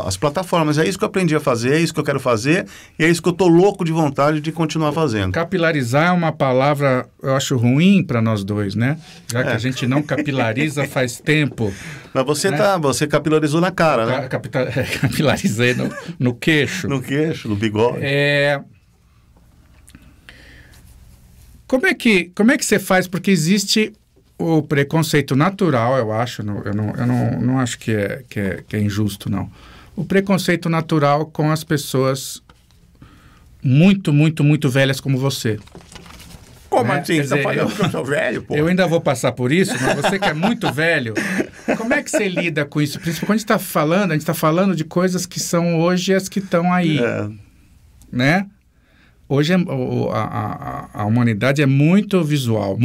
as plataformas. É isso que eu aprendi a fazer, é isso que eu quero fazer, e é isso que eu estou louco de vontade de continuar fazendo.
Capilarizar é uma palavra, eu acho ruim para nós dois, né? Já que a gente não capilariza faz tempo.
Mas você capilarizou na cara, né?
Capilarizei no queixo.
No queixo. No bigode.
Como é que você faz? Porque existe o preconceito natural, eu acho. Eu não acho que é injusto, não. O preconceito natural com as pessoas muito, muito, muito velhas como você.
Como assim? Você está falando que eu sou velho, pô?
Eu ainda vou passar por isso, mas você que é muito velho, como é que você lida com isso? Principalmente quando a gente está falando de coisas que são hoje as que estão aí, né? Hoje a humanidade é muito visual,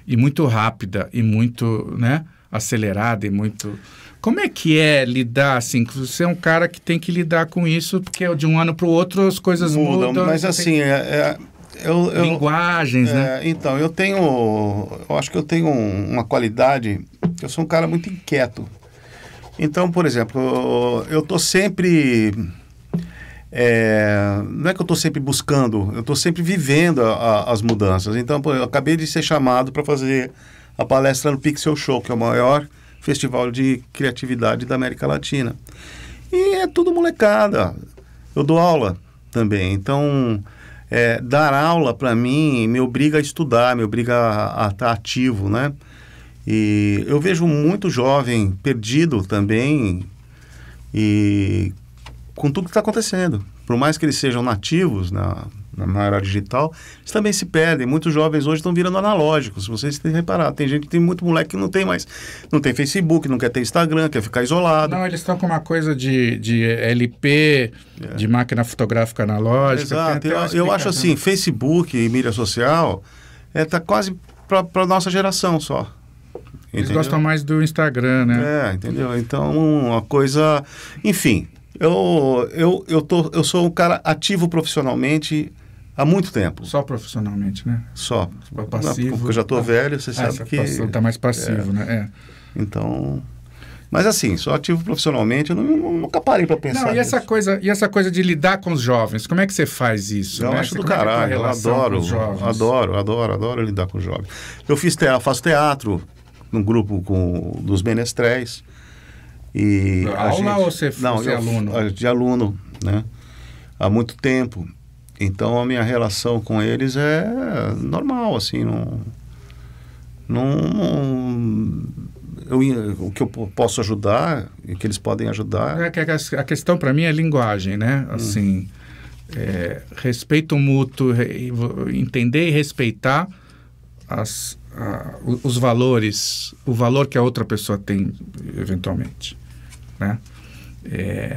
e muito rápida, e muito, né, acelerada, e muito... Como é que é lidar, assim, você é um cara que tem que lidar com isso, porque de um ano para o outro as coisas mudam.
Mas assim,
linguagens, né?
Então, eu acho que eu tenho uma qualidade, eu sou um cara muito inquieto. Então, por exemplo, eu estou sempre, não é que eu estou sempre buscando, eu estou sempre vivendo as mudanças. Então, eu acabei de ser chamado para fazer a palestra no Pixel Show, que é o maior festival de criatividade da América Latina. E é tudo molecada. Eu dou aula também, então... dar aula, para mim, me obriga a estudar, me obriga a estar ativo, né? E eu vejo muito jovem perdido também e com tudo que está acontecendo. Por mais que eles sejam nativos na era digital, eles também se perdem. Muitos jovens hoje estão virando analógicos, se vocês têm reparado. Tem muito moleque que não tem Facebook, não quer ter Instagram, quer ficar isolado.
Não, eles estão com uma coisa de LP, de máquina fotográfica analógica.
Exato. Eu acho assim, Facebook e mídia social está quase para a nossa geração só. Entendeu?
Eles gostam mais do Instagram, né?
Entendeu? Então, uma coisa... Enfim, eu sou um cara ativo profissionalmente há muito tempo.
Só profissionalmente, né?
Só.
Passivo.
Porque eu já estou velho, você sabe que...
Tá mais passivo, né?
Então... Mas assim, sou ativo profissionalmente, eu nunca parei para pensar
Não, e
nisso.
essa coisa de lidar com os jovens, como é que você faz isso?
Eu
né?
acho do
Como é que é a tua
caralho, eu
relação com os jovens?
adoro lidar com os jovens. Eu faço teatro num grupo dos menestréis. E
aula ou você é aluno?
De aluno, né? Há muito tempo. Então a minha relação com eles é normal, assim, o que eu posso ajudar e que eles podem ajudar.
A questão para mim é linguagem, né? Assim, respeito mútuo, entender e respeitar os valores, o valor que a outra pessoa tem, eventualmente, né?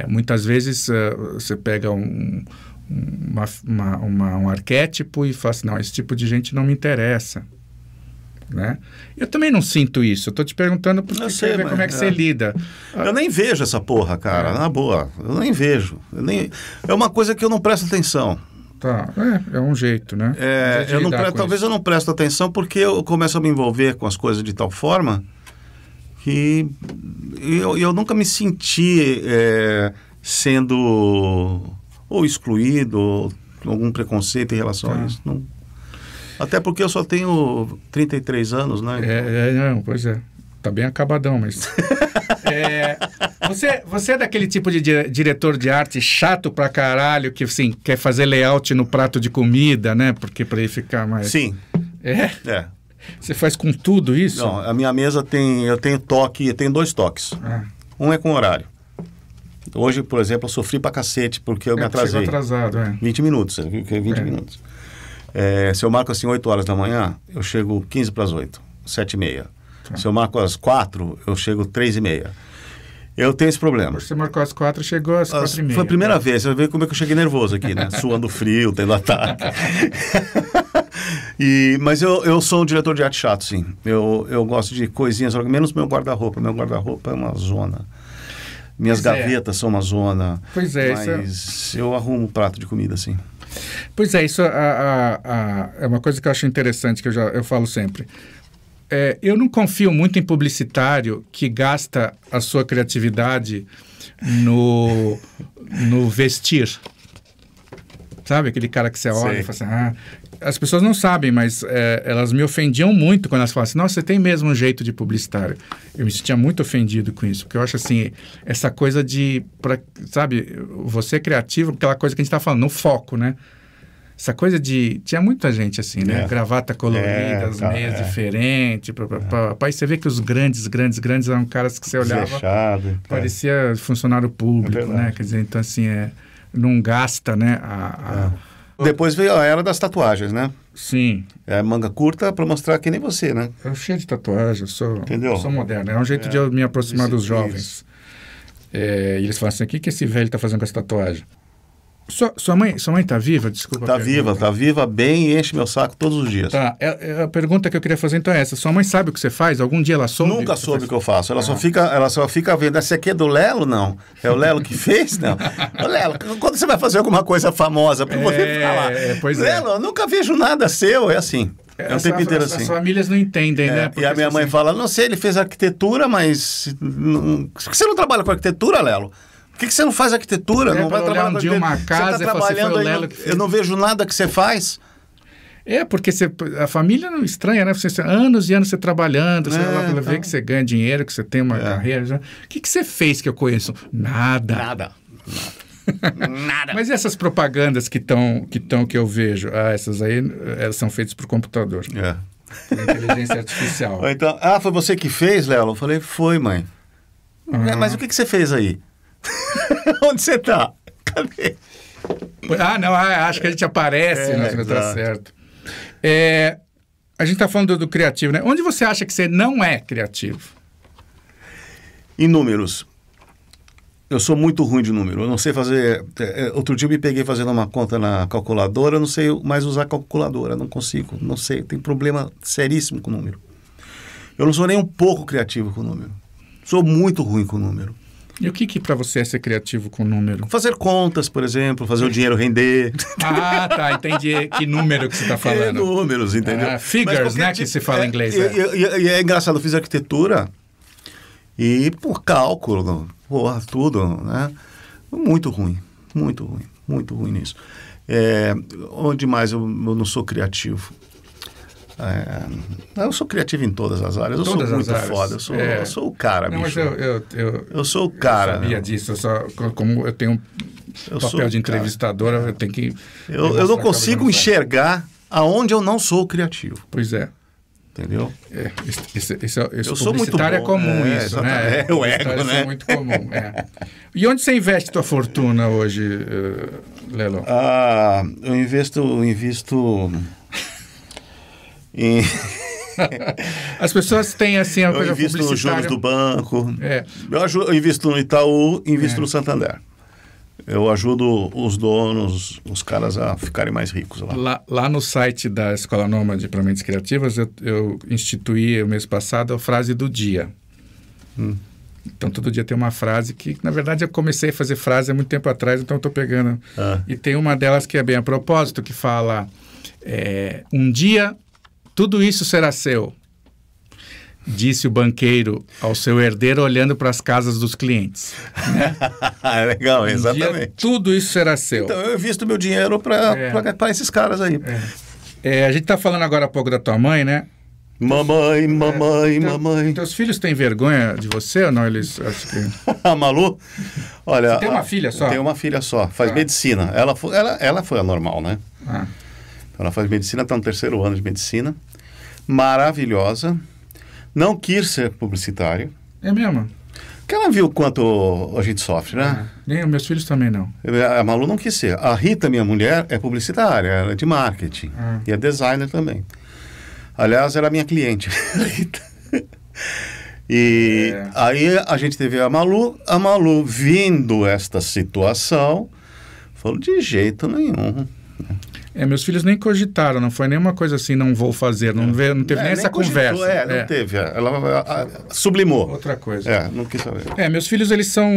Muitas vezes você pega um arquétipo e fala assim, não, esse tipo de gente não me interessa. Né? Eu também não sinto isso. Eu tô te perguntando porque ver como é que você lida.
Eu nem vejo essa porra, cara, na boa. Eu nem vejo. É uma coisa que eu não presto atenção.
Tá, é um jeito, né?
Talvez eu não presto atenção porque eu começo a me envolver com as coisas de tal forma que eu nunca me senti sendo ou excluído ou algum preconceito em relação a isso. Não. Até porque eu só tenho 33 anos, né?
Não, pois é. Tá bem acabadão, mas... Você é daquele tipo de diretor de arte chato pra caralho, que, assim, quer fazer layout no prato de comida, né? Porque pra ele ficar mais...
Sim.
É? Você faz com tudo isso?
Não, a minha mesa eu tenho 2 toques. Um é com horário. Hoje, por exemplo, eu sofri pra cacete porque eu me atrasei.
Chegou atrasado,
20 minutos, você viu que é 20 minutos. Se eu marco assim 8 horas da manhã, eu chego 15 para as 8, 7h30. Se eu marco às 4, eu chego 3h30. Eu tenho esse problema.
Você marcou às 4, chegou às 4h30.
Foi a primeira vez, você vê como é que eu cheguei nervoso aqui, né? Suando frio, tendo ataque. Mas eu sou um diretor de arte chato, sim. Eu gosto de coisinhas, menos meu guarda-roupa. Meu guarda-roupa é uma zona. Minhas gavetas são uma zona.
Pois é.
Mas eu arrumo um prato de comida, sim.
Pois é, isso é uma coisa que eu acho interessante, que eu falo sempre. Eu não confio muito em publicitário que gasta a sua criatividade no vestir. Sabe? Aquele cara que você olha e fala assim, as pessoas não sabem, mas elas me ofendiam muito quando elas falam assim, nossa, você tem mesmo um jeito de publicitário. Eu me sentia muito ofendido com isso, porque eu acho assim, essa coisa sabe, você é criativo, aquela coisa que a gente está falando, no foco, né? Essa coisa tinha muita gente assim, né? Gravata colorida, as meias diferentes, aí você vê que os grandes eram caras que você olhava,
Fechado,
parecia funcionário público, né? Quer dizer, então assim, não gasta, né?
Depois veio a era das tatuagens, né?
Sim.
Manga curta para mostrar que nem você, né?
Eu cheio de tatuagem,
Entendeu?
Sou moderno. É um jeito de eu me aproximar dos jovens. E eles falam assim, o que esse velho está fazendo com essa tatuagem? Sua mãe tá viva? Desculpa.
Tá viva bem e enche meu saco todos os dias.
Tá, a pergunta que eu queria fazer então é essa. Sua mãe sabe o que você faz? Algum dia ela soube?
Nunca soube o que eu faço. Ela só fica vendo. Esse aqui é do Lelo? Não. É o Lelo que fez? Não. Ô, Lelo, quando você vai fazer alguma coisa famosa, pra você falar. Lelo, eu nunca vejo nada seu. É assim. É o tempo inteiro assim.
As famílias não entendem, né?
E a minha mãe fala, não sei, ele fez arquitetura, mas... Por que você não trabalha com arquitetura, Lelo? Por que você não faz arquitetura? Não vai trabalhar
de uma casa
você tá trabalhando aí, eu não vejo nada que você faz.
Porque a família não estranha, né? Você anos e anos você trabalhando, você vai vê que você ganha dinheiro, que você tem uma carreira. O que você fez que eu conheço? Nada. Mas e essas propagandas que eu vejo? Essas aí elas são feitas por computador. Por inteligência artificial.
Então, foi você que fez, Lelo? Eu falei, foi, mãe. Mas o que você fez aí? Onde você tá? Cadê?
Não, acho que a gente aparece, mas tá certo. A gente tá falando do criativo, né? Onde você acha que você não é criativo?
Em números. Eu sou muito ruim de número. Eu não sei fazer... Outro dia eu me peguei fazendo uma conta na calculadora, eu não sei mais usar calculadora, não consigo, não sei. Tem problema seríssimo com número. Eu não sou nem um pouco criativo com número. Sou muito ruim com número.
E o que para você é ser criativo com número?
Fazer contas, por exemplo, fazer o dinheiro render.
Ah, tá, entendi. Que número que você está falando?
Números, entendeu?
Figures, né, que se fala em inglês.
E é engraçado, eu fiz arquitetura e, por cálculo, porra, tudo, né? Muito ruim nisso. Onde mais eu não sou criativo? Eu sou criativo em todas as áreas. Eu sou muito foda. Eu sou o cara, bicho.
Mas
eu sou o cara.
Eu sabia disso. Como eu tenho papel de entrevistador, eu tenho que...
Eu não consigo enxergar aonde eu não sou criativo.
Pois é.
Entendeu?
Eu sou muito bom. É comum isso, né?
É o ego, né?
É muito comum, E onde você investe tua fortuna hoje, Lelo?
Eu invisto em...
As pessoas têm assim a coisa publicitária.
Eu invisto nos juros do banco. Eu invisto no Itaú, invisto no Santander. Eu ajudo os donos, os caras a ficarem mais ricos lá.
Lá no site da Escola Nômade para Mentes Criativas, eu instituí o mês passado a frase do dia. Então, todo dia tem uma frase que, na verdade, eu comecei a fazer frase há muito tempo atrás, então eu estou pegando. E tem uma delas que é bem a propósito, que fala, um dia tudo isso será seu, disse o banqueiro ao seu herdeiro olhando para as casas dos clientes. Né?
Legal, exatamente.
Dia, tudo isso será seu.
Então, eu invisto meu dinheiro para esses caras aí.
A gente está falando agora há pouco da tua mãe, né?
Mamãe.
Teus filhos têm vergonha de você ou não? Eles acham que...
A Malu? Olha...
Você tem uma filha só?
Tenho uma filha só. Faz medicina. Ela foi a normal, né? Ela faz medicina, está no 3º ano de medicina. Maravilhosa. Não quis ser publicitário.
É mesmo?
Porque ela viu quanto a gente sofre, né?
Nem os meus filhos também não.
A Malu não quis ser. A Rita, minha mulher, é publicitária, ela é de marketing. E é designer também. Aliás, era minha cliente. E aí a gente teve a Malu vindo esta situação, falou, de jeito nenhum.
Meus filhos nem cogitaram, não foi nenhuma coisa assim, não vou fazer, não teve nem essa conversa.
Não teve, ela sublimou.
Outra coisa.
Não quis saber.
Meus filhos, eles são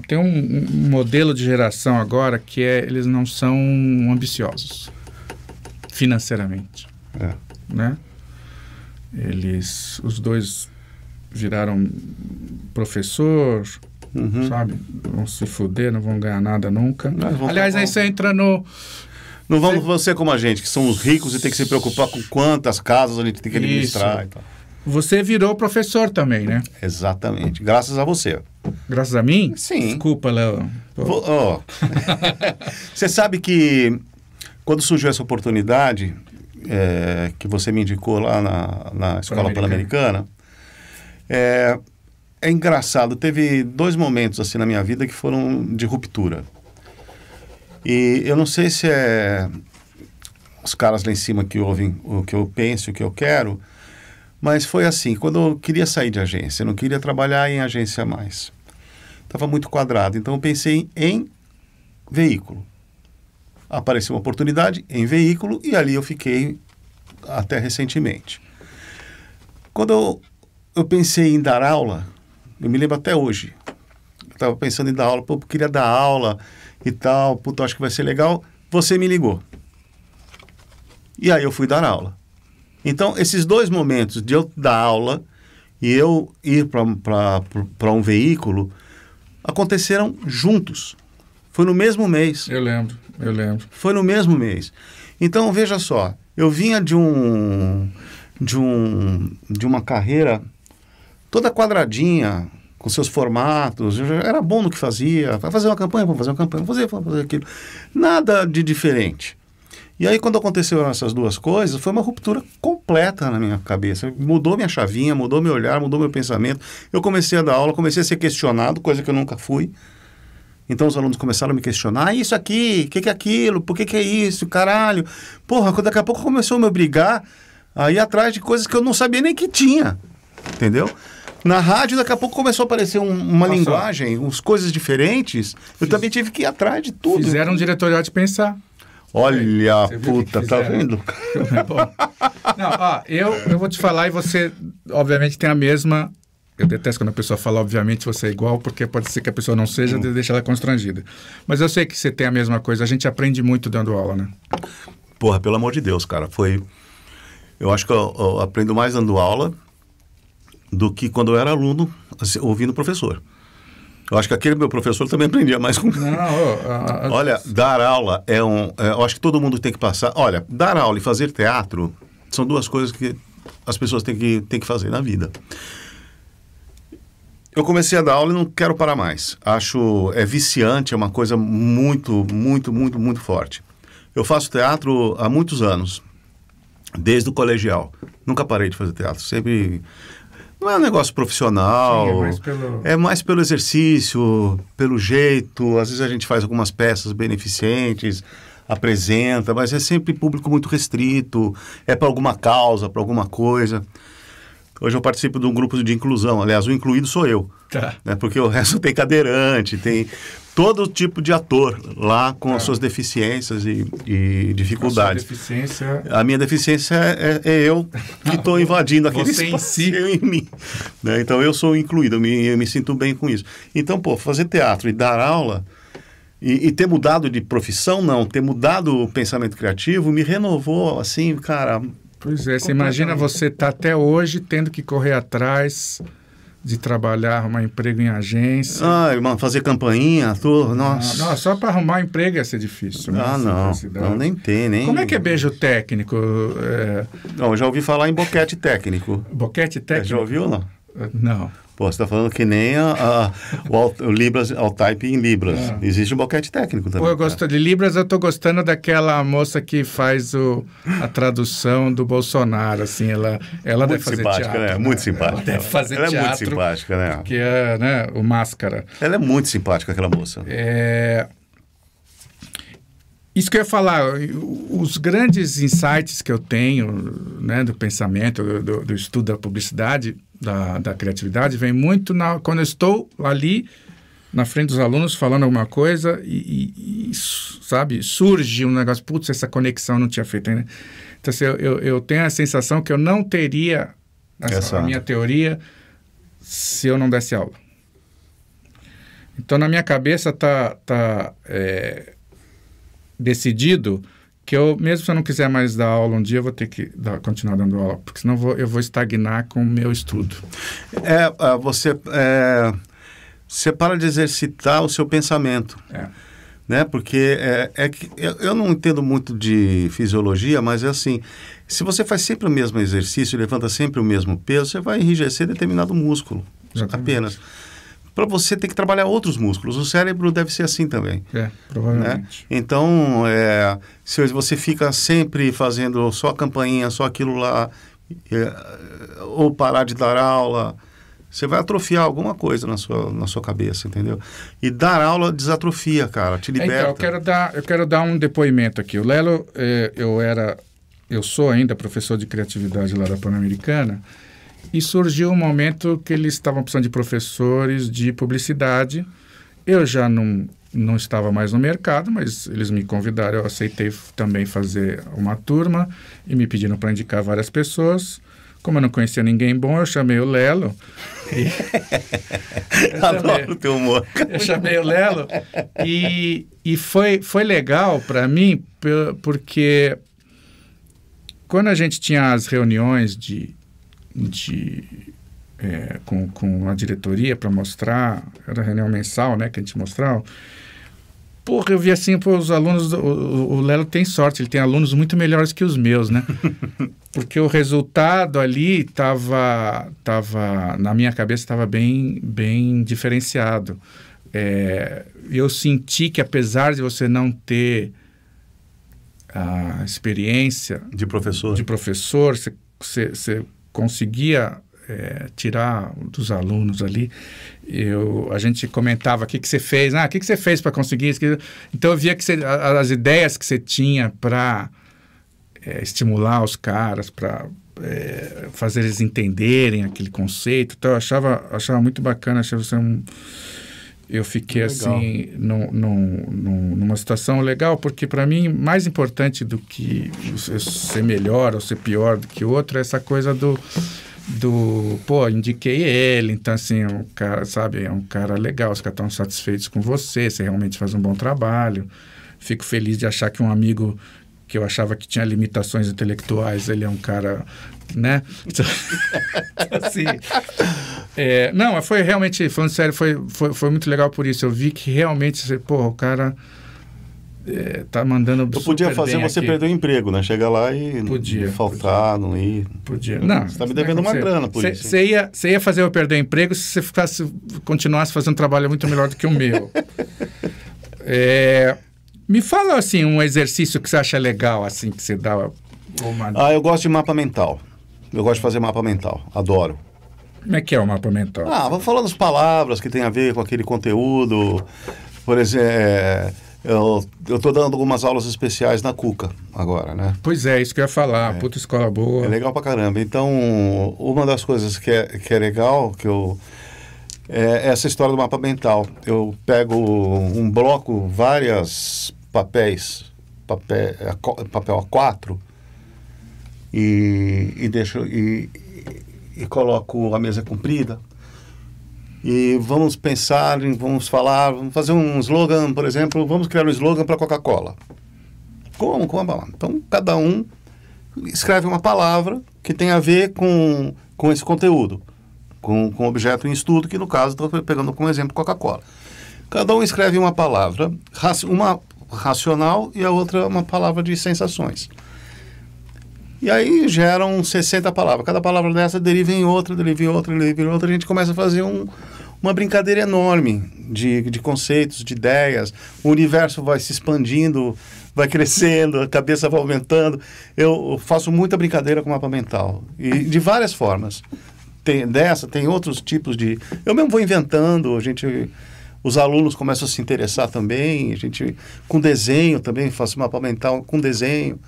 tem um modelo de geração agora que eles não são ambiciosos, financeiramente. Né? Os dois viraram professor... sabe? Vão se fuder, não vão ganhar nada nunca. Aliás, aí você entra no...
Não vamos você como a gente, que somos ricos e tem que se preocupar com quantas casas a gente tem que administrar e tal.
Você virou professor também, né?
Exatamente. Graças a você.
Graças a mim?
Sim.
Desculpa, Léo.
Você sabe que quando surgiu essa oportunidade que você me indicou lá na Escola Pan-Americana, é engraçado, teve 2 momentos assim na minha vida que foram de ruptura. E eu não sei se é os caras lá em cima que ouvem o que eu penso, o que eu quero, mas foi assim, quando eu queria sair de agência, eu não queria trabalhar em agência mais. Estava muito quadrado, então eu pensei em veículo. Apareceu uma oportunidade em veículo e ali eu fiquei até recentemente. Quando eu pensei em dar aula, eu me lembro até hoje. Eu estava pensando em dar aula, eu queria dar aula e tal, acho que vai ser legal. Você me ligou. E aí eu fui dar aula. Então, esses 2 momentos de eu dar aula e eu ir para um veículo aconteceram juntos. Foi no mesmo mês.
Eu lembro.
Foi no mesmo mês. Então, veja só, eu vinha de uma carreira toda quadradinha, com seus formatos, eu já era bom no que fazia, vai fazer uma campanha, vamos fazer aquilo. Nada de diferente. E aí, quando aconteceram essas 2 coisas, foi uma ruptura completa na minha cabeça. Mudou minha chavinha, mudou meu olhar, mudou meu pensamento. Eu comecei a dar aula, comecei a ser questionado, coisa que eu nunca fui. Então, os alunos começaram a me questionar, isso aqui, o que é aquilo, por que é isso, caralho. Porra, daqui a pouco começou a me obrigar a ir atrás de coisas que eu não sabia nem que tinha, entendeu? Na rádio, daqui a pouco começou a aparecer uma linguagem, umas coisas diferentes. Eu também tive que ir atrás de tudo.
Fizeram um diretorial de pensar.
Olha,
Você viu o que
puta, tá
fizeram?
vendo?
É bom. Não, ó, eu vou te falar e você, obviamente, tem a mesma... Eu detesto quando a pessoa fala, obviamente, você é igual, porque pode ser que a pessoa não seja, deixa ela constrangida. Mas eu sei que você tem a mesma coisa. A gente aprende muito dando aula, né?
Porra, pelo amor de Deus, cara, foi... Eu acho que eu aprendo mais dando aula do que quando eu era aluno, assim, ouvindo o professor. Eu acho que aquele meu professor também aprendia mais com...
Não,
Olha, dar aula eu acho que todo mundo tem que passar... Olha, dar aula e fazer teatro são duas coisas que as pessoas têm que fazer na vida. Eu comecei a dar aula e não quero parar mais. É viciante, é uma coisa muito, muito, muito, muito forte. Eu faço teatro há muitos anos, desde o colegial. Nunca parei de fazer teatro, sempre... Não é um negócio profissional,
sim,
é mais pelo exercício, pelo jeito. Às vezes a gente faz algumas peças beneficentes, apresenta, mas é sempre público muito restrito, é para alguma causa, para alguma coisa. Hoje eu participo de um grupo de inclusão, aliás, o incluído sou eu,
Tá.
né, porque o resto tem cadeirante, tem todo tipo de ator lá com as suas deficiências e dificuldades.
A sua deficiência...
A minha deficiência é eu que estou invadindo aquele
Você em
espaço
si.
eu em mim. Né? Então eu sou incluído, eu me sinto bem com isso. Então, pô, fazer teatro e dar aula e ter mudado de profissão, não, ter mudado o pensamento criativo me renovou, assim, cara...
Pois é, você imagina você estar até hoje tendo que correr atrás de trabalhar, arrumar emprego em agência.
Irmão, fazer campainha, nossa.
Não, só para arrumar emprego ia ser difícil. Né?
Não, nem tem, nem...
Como é que é beijo técnico?
Não, eu já ouvi falar em boquete técnico.
Boquete técnico?
Já ouviu ou não?
Não.
Pô, você está falando que nem o Libras, ao type em Libras. Existe um boquete técnico também.
Pô, eu gosto de Libras, eu tô gostando daquela moça que faz a tradução do Bolsonaro, assim, ela deve fazer
simpática,
teatro.
né? Muito simpática.
Ela deve fazer
ela
teatro.
É muito simpática, né?
Que é, né, o Máscara.
Ela é muito simpática, aquela moça.
Isso que eu ia falar, os grandes insights que eu tenho, né, do pensamento, do estudo da publicidade, da criatividade, vem muito quando eu estou ali na frente dos alunos falando alguma coisa e sabe, surge um negócio, putz, essa conexão não tinha feito ainda. Então, assim, eu tenho a sensação que eu não teria a minha teoria se eu não desse aula. Então, na minha cabeça tá decidido que mesmo se eu não quiser mais dar aula um dia, eu vou ter que continuar dando aula, porque senão eu vou estagnar com o meu estudo.
Você para de exercitar o seu pensamento. Né? Porque eu não entendo muito de fisiologia, mas é assim, se você faz sempre o mesmo exercício, levanta sempre o mesmo peso, você vai enrijecer determinado músculo, apenas. Para você ter que trabalhar outros músculos. O cérebro deve ser assim também.
Provavelmente.
Né? Então, se você fica sempre fazendo só a campainha, só aquilo lá, ou parar de dar aula, você vai atrofiar alguma coisa na sua cabeça, entendeu? E dar aula desatrofia, cara, te liberta.
Então, eu quero dar um depoimento aqui. O Lelo, eu sou ainda professor de criatividade lá da Pan-Americana, e surgiu um momento que eles estavam precisando de professores de publicidade. Eu já não estava mais no mercado, mas eles me convidaram, eu aceitei também fazer uma turma e me pediram para indicar várias pessoas. Como eu não conhecia ninguém bom, eu chamei o Lelo.
Adoro o teu humor.
Eu chamei o Lelo e foi legal para mim, porque quando a gente tinha as reuniões com a diretoria para mostrar, era reunião mensal, né, que a gente mostrava. Porra, eu vi assim, os alunos, o Lelo tem sorte, ele tem alunos muito melhores que os meus, né? Porque o resultado ali estava na minha cabeça, estava bem diferenciado. Eu senti que apesar de você não ter a experiência
de professor,
você conseguia tirar dos alunos ali. A gente comentava o que você fez, o que você fez para conseguir isso. Então eu via que as ideias que você tinha para estimular os caras, para fazer eles entenderem aquele conceito. Então eu achava muito bacana, achava você eu fiquei
Legal.
assim numa situação legal, porque para mim mais importante do que eu ser melhor ou ser pior do que outro é essa coisa pô, indiquei ele, então assim, é um cara, sabe, é um cara legal, os caras estão satisfeitos com você realmente faz um bom trabalho. Fico feliz de achar que um amigo que eu achava que tinha limitações intelectuais, ele é um cara, né? Assim, não, mas foi realmente, falando sério, foi muito legal por isso. Eu vi que realmente, pô, o cara tá mandando
Eu podia fazer você
aqui.
perder o emprego, né? Chegar lá e
Podia,
faltar, não ir.
Podia. Não,
Você tá me devendo uma grana por isso.
Você ia fazer eu perder o emprego se você continuasse fazendo um trabalho muito melhor do que o meu. Me fala, assim, um exercício que você acha legal, assim, que você dá uma...
Eu gosto de mapa mental. Eu gosto de fazer mapa mental. Adoro.
Como é que é o mapa mental?
Vamos falando as palavras que tem a ver com aquele conteúdo. Por exemplo, eu estou dando algumas aulas especiais na Cuca agora, né?
Pois é, isso que eu ia falar. Puta escola boa.
É legal pra caramba. Então, uma das coisas que é legal, é essa história do mapa mental. Eu pego um bloco, várias papel A4 e deixo e coloco a mesa comprida e vamos pensar, vamos fazer um slogan, por exemplo, vamos criar um slogan para Coca-Cola. Como? Então, cada um escreve uma palavra que tem a ver com esse conteúdo, com o objeto em estudo, que no caso estou pegando como exemplo Coca-Cola. Cada um escreve uma palavra, uma racional e a outra uma palavra de sensações. E aí geram 60 palavras. Cada palavra dessa deriva em outra, a gente começa a fazer uma brincadeira enorme de conceitos, de ideias. O universo vai se expandindo, vai crescendo, a cabeça vai aumentando. Eu faço muita brincadeira com o mapa mental. E de várias formas. Tem outros tipos de... Eu mesmo vou inventando, os alunos começam a se interessar também, com desenho também, faço mapa mental com desenho.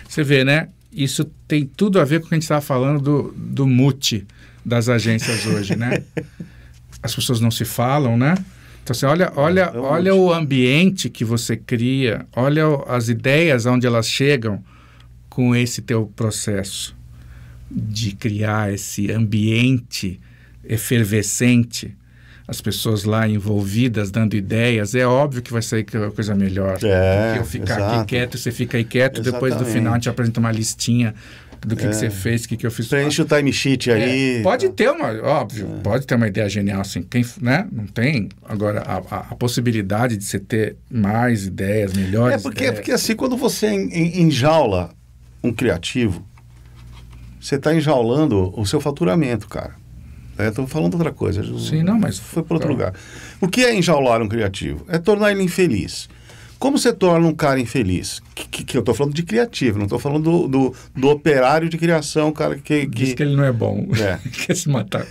Você vê, né? Isso tem tudo a ver com o que a gente estava falando do mute das agências hoje, né? As pessoas não se falam, né? Então, você olha o ambiente que você cria, olha as ideias onde elas chegam com esse teu processo de criar esse ambiente efervescente, as pessoas lá envolvidas, dando ideias, é óbvio que vai sair coisa melhor. Do que eu ficar aqui quieto, você fica aí quieto, depois do final a gente apresenta uma listinha do que você fez, o que eu fiz.
Preenche o time sheet aí.
Pode ter pode ter uma ideia genial, assim, né? Não tem. Agora, a possibilidade de você ter mais ideias, melhores ideias.
Porque assim, quando você enjaula um criativo, você está enjaulando o seu faturamento, cara. Estou falando outra coisa.
Sim, não, mas...
Foi para outro lugar. O que é enjaular um criativo? É tornar ele infeliz. Como você torna um cara infeliz? Que eu estou falando de criativo, não estou falando do operário de criação, cara que...
Diz que ele não é bom. Quer se matar.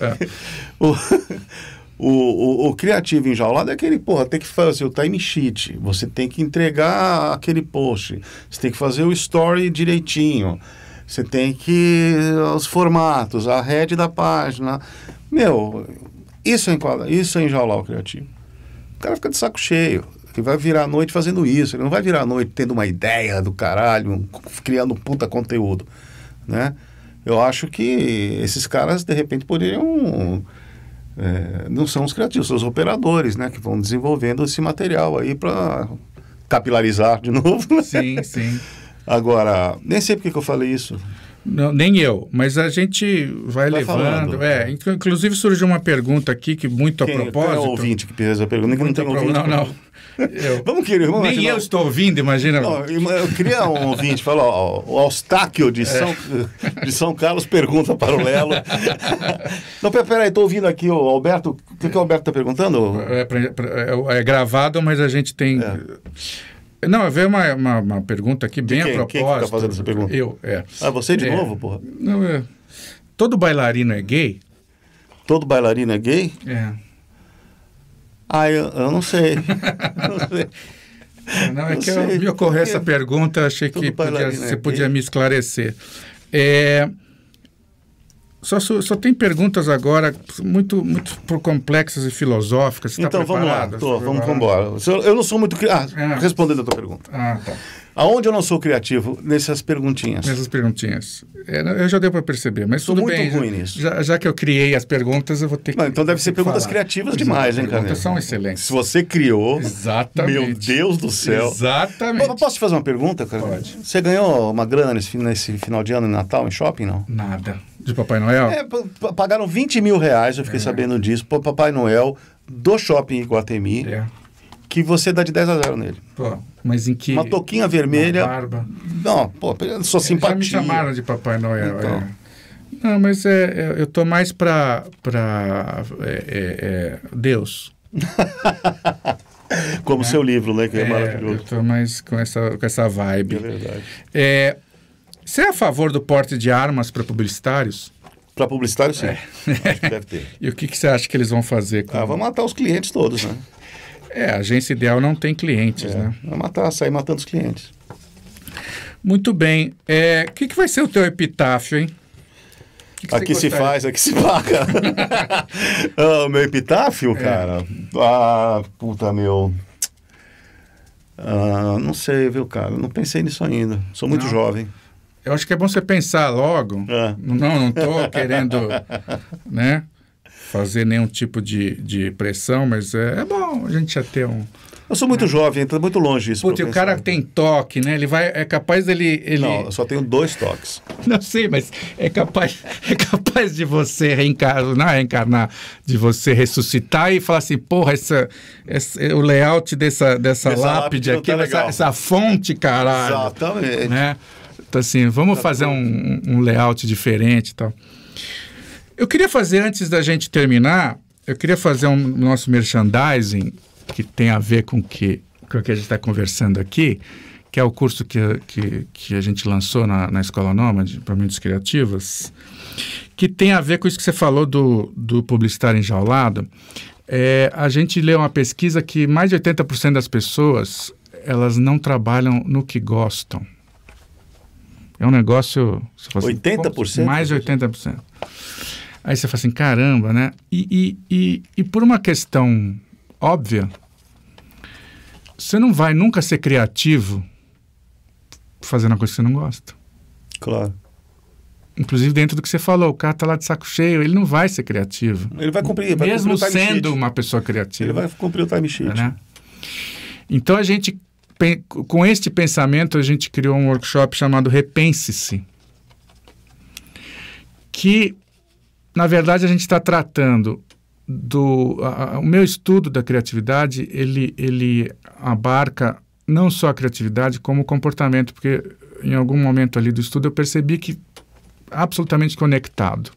O criativo enjaulado é aquele, tem que fazer o time sheet, você tem que entregar aquele post, você tem que fazer o story direitinho, você tem que... os formatos, a head da página... isso é enjaular o criativo. O cara fica de saco cheio. Ele vai virar a noite fazendo isso. Ele não vai virar a noite tendo uma ideia do caralho, criando um puta conteúdo, né? Eu acho que esses caras, de repente, poderiam... não são os criativos, são os operadores, né? Que vão desenvolvendo esse material aí para capilarizar de novo. Né?
Sim, sim.
Agora, nem sei porque que eu falei isso.
Não, nem eu, mas a gente vai levando. Inclusive surgiu uma pergunta aqui que muito a propósito.
Tem um ouvinte que fez a pergunta, que não tem ouvinte.
Não. Nem eu estou ouvindo, imagina.
Não, eu queria um ouvinte, falou, o Eustáquio de São Carlos pergunta para o Lelo. Não, peraí, estou ouvindo aqui o Alberto. O que o Alberto está perguntando?
É gravado, mas a gente tem... Não, veio uma pergunta aqui bem a propósito. Quem está fazendo essa pergunta?
Você de novo, porra?
Não, todo bailarino é gay?
Todo bailarino é gay? Eu não sei.
Me ocorreu essa pergunta, achei que você podia me esclarecer. Só tem perguntas agora muito complexas e filosóficas. Você
Então,
tá
vamos lá. Vamos embora. Eu não sou muito... respondendo a tua pergunta.
Tá.
Aonde eu não sou criativo? Nessas perguntinhas.
Nessas perguntinhas. Eu já deu para perceber, mas
Sou
tudo
muito
bem.
ruim nisso.
Já que eu criei as perguntas, eu vou ter que...
Não, então deve ser perguntas
falar.
criativas demais, hein, cara?
Perguntas são excelentes.
Se você criou...
Exatamente.
Meu Deus do céu.
Exatamente.
Posso te fazer uma pergunta, cara?
Pode.
Você ganhou uma grana nesse final de ano em Natal, em shopping, não?
Nada. De Papai Noel?
Pagaram 20 mil reais, eu fiquei sabendo disso, pro Papai Noel do shopping Iguatemi, que você dá de 10 a 0 nele.
Pô, mas em que...
Uma touquinha vermelha.
Uma barba.
Não, sua simpatia.
Já me chamaram de Papai Noel.
Então.
Não, mas eu tô mais para Deus.
Como seu livro, né? Que é maravilhoso.
Eu tô mais com essa vibe.
É verdade.
Você é a favor do porte de armas para publicitários?
Para publicitário, sim. Acho que deve ter.
E o que você acha que eles vão fazer?
Vai matar os clientes todos, né?
A agência ideal não tem clientes, né?
Vai sair matando os clientes.
Muito bem. O que vai ser o teu epitáfio, hein?
Aqui se faz, aqui se paga. O meu epitáfio, cara? Puta, meu... não sei, viu, cara? Não pensei nisso ainda. Sou muito jovem.
Eu acho que é bom você pensar logo. Não estou querendo, né, fazer nenhum tipo de pressão, mas é bom a gente já ter um...
Eu sou muito jovem, está muito longe isso.
Putz, o cara tem toque, né? É capaz dele...
Não, eu só tenho 2 toques.
Não sei, mas é capaz de você reencarnar, de você ressuscitar e falar assim, porra, o layout dessa lápide aqui, essa fonte, caralho.
Exatamente.
Né? Então, assim, vamos fazer um layout diferente e tal. Eu queria fazer, antes da gente terminar, um nosso merchandising que tem a ver com o que a gente está conversando aqui, que é o curso que a gente lançou na Escola Nômade, para Mentes Criativas, que tem a ver com isso que você falou do publicitário enjaulado. A gente leu uma pesquisa que mais de 80% das pessoas, elas não trabalham no que gostam. É um negócio... Você fala assim,
80%?
Mais de 80%. Aí você fala assim, caramba, né? E por uma questão óbvia, você não vai nunca ser criativo fazendo uma coisa que você não gosta.
Claro.
Inclusive dentro do que você falou, o cara tá lá de saco cheio, ele não vai ser criativo.
Ele vai cumprir,
mesmo
cumprir o time
sendo
sheet.
uma pessoa criativa.
Ele vai cumprir o time sheet.
Né? Então a gente, com este pensamento, a gente criou um workshop chamado Repense-se, que na verdade a gente está tratando o meu estudo da criatividade, ele abarca não só a criatividade, como o comportamento, porque em algum momento ali do estudo eu percebi que absolutamente conectado.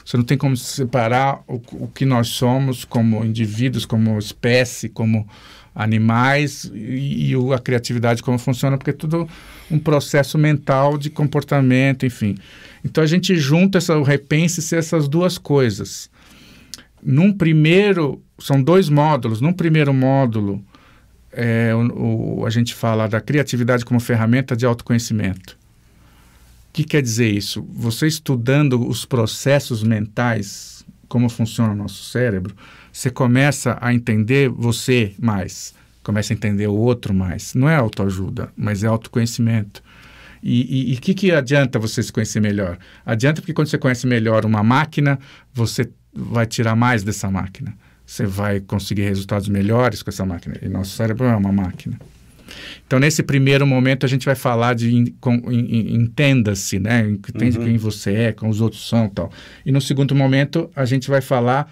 Você não tem como separar o que nós somos como indivíduos, como espécie, como animais e a criatividade como funciona, porque é tudo um processo mental de comportamento, enfim. Então a gente junta o repense-se essas duas coisas. São 2 módulos. Num primeiro módulo, a gente fala da criatividade como ferramenta de autoconhecimento. O que quer dizer isso? Você estudando os processos mentais, como funciona o nosso cérebro, você começa a entender você mais, começa a entender o outro mais. Não é autoajuda, mas é autoconhecimento. E o que adianta você se conhecer melhor? Adianta porque quando você conhece melhor uma máquina, você vai tirar mais dessa máquina. Você vai conseguir resultados melhores com essa máquina. E nosso cérebro é uma máquina. Então, nesse primeiro momento, a gente vai falar de entenda-se, né? Entende quem você é, como os outros são e tal. E no segundo momento, a gente vai falar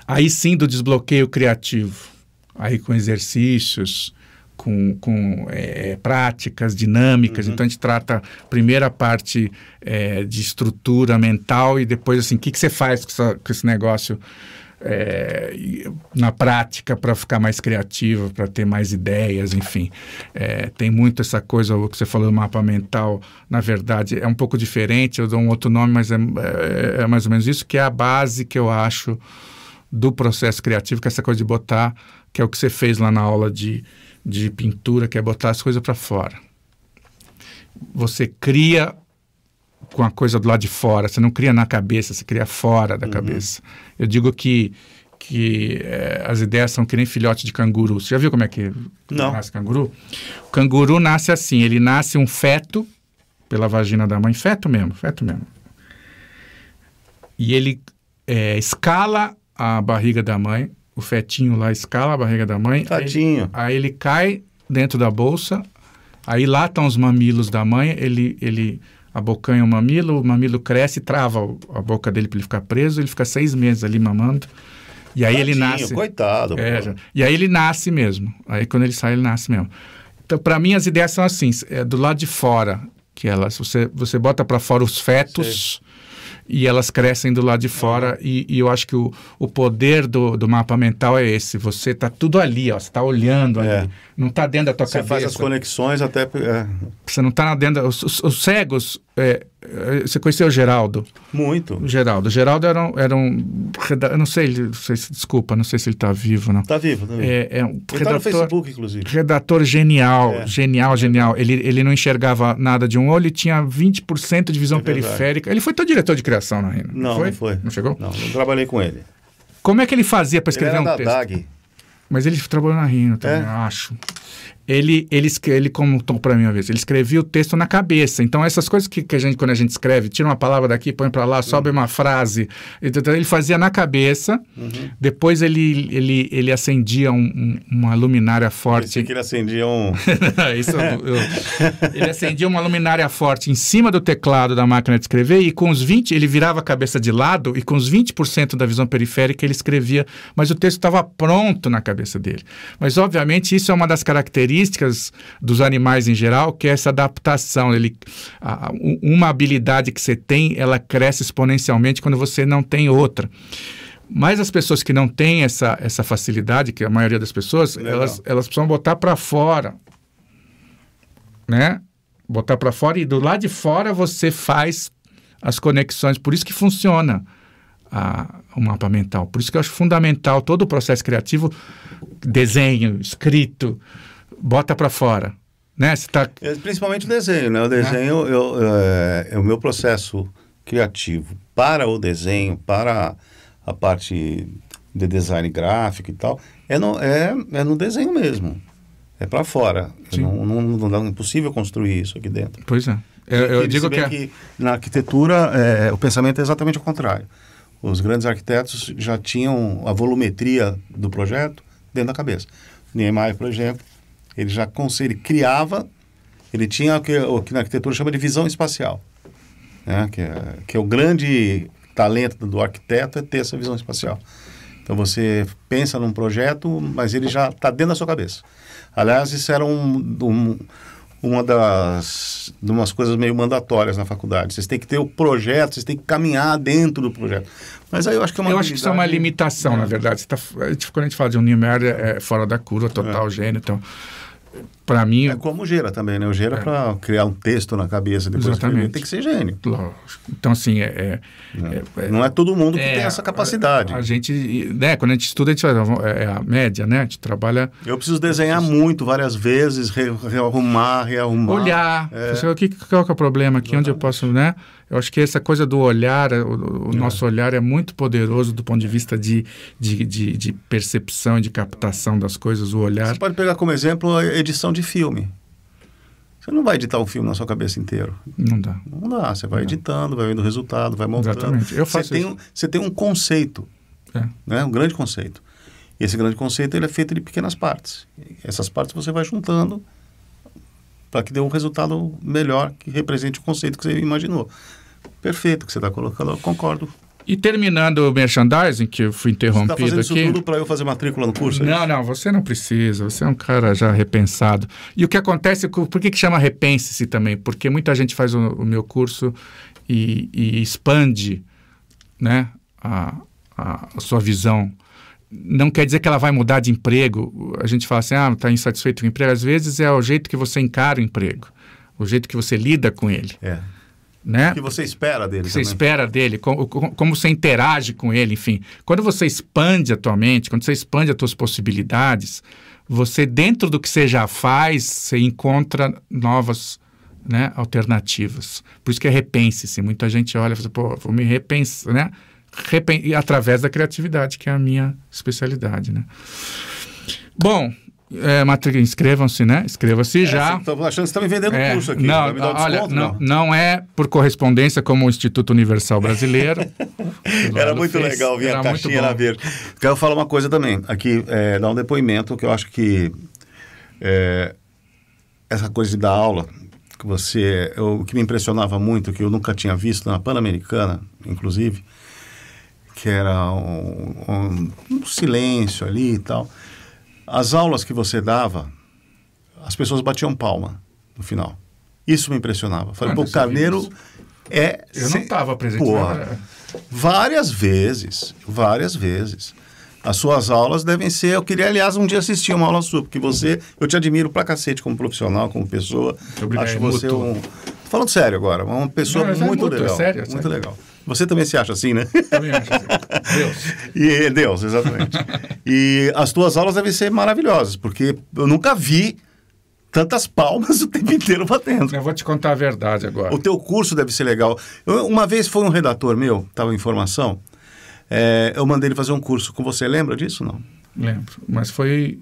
aí sim do desbloqueio criativo. Aí com exercícios, com práticas dinâmicas. Então, a gente trata a primeira parte de estrutura mental e depois, assim, o que você faz com esse negócio na prática para ficar mais criativo, para ter mais ideias, enfim. Tem muito essa coisa, o que você falou do mapa mental, na verdade, é um pouco diferente, eu dou um outro nome, mas é mais ou menos isso, que é a base que eu acho do processo criativo, que é essa coisa de botar, que é o que você fez lá na aula de pintura, que é botar as coisas para fora. Você cria com a coisa do lado de fora, você não cria na cabeça, você cria fora da cabeça. Eu digo que as ideias são que nem filhote de canguru. Você já viu como é que nasce canguru? O canguru nasce assim, ele nasce um feto pela vagina da mãe, feto mesmo. E ele escala a barriga da mãe, o fetinho lá escala a barriga da mãe.
Tadinho.
Aí ele cai dentro da bolsa, aí lá estão os mamilos da mãe, ele abocanha o mamilo cresce, trava a boca dele para ele ficar preso, ele fica 6 meses ali mamando. E aí ele nasce.
Coitado.
E aí ele nasce mesmo. Aí quando ele sai, ele nasce mesmo. Então, para mim, as ideias são assim, do lado de fora, que você bota para fora os fetos e elas crescem do lado de fora. E eu acho que o poder do mapa mental é esse. Você está tudo ali, ó, você está olhando ali. Não está dentro da tua cabeça. Você
faz as conexões até...
Você não está dentro... Os cegos... você conheceu o Geraldo?
Muito.
O Geraldo era um eu não sei, desculpa, não sei se ele está vivo ou não.
Está vivo.
É um
ele está no Facebook, inclusive.
Redator genial, genial. Ele não enxergava nada de um olho e tinha 20% de visão periférica. Ele foi teu diretor de criação na RINA?
Não foi.
Não chegou?
Não trabalhei com ele.
Como é que ele fazia para escrever um texto?
Ele era da DAG.
Mas ele trabalhou na RINA também, eu acho. Ele contou para mim uma vez, ele escrevia o texto na cabeça. Então, essas coisas que quando a gente escreve, tira uma palavra daqui, põe para lá, sobe uma frase. Então, ele fazia na cabeça, depois ele acendia uma luminária forte.
Pensei que ele acendia
ele acendia uma luminária forte em cima do teclado da máquina de escrever e com os 20, ele virava a cabeça de lado e com os 20% da visão periférica ele escrevia, mas o texto estava pronto na cabeça dele. Mas, obviamente, isso é uma das características dos animais em geral, que é essa adaptação. Uma habilidade que você tem, ela cresce exponencialmente quando você não tem outra. Mas as pessoas que não têm essa facilidade, que é a maioria das pessoas, elas precisam botar para fora. Né? Botar para fora e do lado de fora você faz as conexões. Por isso que funciona o mapa mental. Por isso que eu acho fundamental todo o processo criativo, desenho, escrito, bota para fora, né?
Principalmente o desenho, né? O desenho, o meu processo criativo para o desenho, para a parte de design gráfico e tal, é no desenho mesmo. É para fora. Não é impossível construir isso aqui dentro.
Pois é. Eu digo
que na arquitetura o pensamento é exatamente o contrário. Os grandes arquitetos já tinham a volumetria do projeto dentro da cabeça. Niemeyer, por exemplo, ele criava, ele tinha o que na arquitetura chama de visão espacial, né? que é o grande talento do arquiteto, é ter essa visão espacial. Então você pensa num projeto, mas ele já está dentro da sua cabeça. Aliás, isso era umas coisas meio mandatórias na faculdade. Vocês têm que ter o projeto, vocês têm que caminhar dentro do projeto. Mas aí eu acho que é uma
Eu acho que isso é uma limitação, na verdade. Quando a gente fala de um Niemeyer, é fora da curva, total gênio. Então, para mim...
É como o Gera também, né? O Gera, para criar um texto na cabeça, depois escrever, tem que ser gênio.
Lógico. Então, assim,
não é todo mundo que tem essa capacidade.
A gente, né? Quando a gente estuda, a gente faz a média, né? A gente trabalha...
Eu preciso desenhar muito, várias vezes, rearrumar.
Olhar. Qual que é o problema aqui? Onde eu posso, né? Eu acho que essa coisa do olhar, o nosso olhar é muito poderoso do ponto de vista de percepção e de captação das coisas, o olhar.
Você pode pegar como exemplo a edição de filme. Você não vai editar um filme na sua cabeça inteiro.
Não dá.
Não dá. Você vai editando, vai vendo o resultado, vai montando.
Exatamente. Eu faço isso.
Você tem um conceito, né? Um grande conceito. E esse grande conceito ele é feito de pequenas partes. E essas partes você vai juntando para que dê um resultado melhor que represente o conceito que você imaginou. Perfeito que você está colocando, eu concordo.
E terminando o merchandising, que eu fui interrompido aqui... Você está
fazendo isso tudo para eu fazer matrícula no curso?
Não, você não precisa. Você é um cara já repensado. E o que acontece... Por que chama Repense-se também? Porque muita gente faz o meu curso e expande, né, a sua visão. Não quer dizer que ela vai mudar de emprego. A gente fala assim, está insatisfeito com o emprego. Às vezes é o jeito que você encara o emprego. O jeito que você lida com ele. Né?
O que você espera dele.
Você espera dele, como você interage com ele, enfim. Quando você expande a tua mente, quando você expande as tuas possibilidades, você, dentro do que você já faz, você encontra novas né, alternativas. Por isso que é repense-se. Muita gente olha e fala, pô, vou me repensar, né? E através da criatividade, que é a minha especialidade, né? Bom, inscrevam-se, né? Inscreva-se já.
Estou achando que você está me vendendo curso aqui.
Não,
vai me dar um
olha,
desconto,
não é por correspondência como o Instituto Universal Brasileiro.
Era muito legal vir a caixinha na verde. Quero falar uma coisa também. Aqui, dar um depoimento que eu acho que essa coisa de dar aula, o que me impressionava muito, que eu nunca tinha visto na Pan-Americana, inclusive, que era um silêncio ali e tal. As aulas que você dava, as pessoas batiam palma no final. Isso me impressionava. Falei, pô, o Carneiro é...
Eu não estava presente.
Porra, várias vezes. As suas aulas devem ser... Eu queria, aliás, um dia assistir uma aula sua, porque eu te admiro pra cacete como profissional, como pessoa.
Obrigado,
acho você falando sério agora, uma pessoa muito legal.
Sério,
muito legal. Você também se acha assim, né?
Também acho assim. Deus.
Deus, exatamente. E as tuas aulas devem ser maravilhosas, porque eu nunca vi tantas palmas o tempo inteiro batendo.
Eu vou te contar a verdade agora.
O teu curso deve ser legal. Uma vez foi um redator meu, estava em formação, eu mandei ele fazer um curso com você. Lembra disso, não?
Lembro, mas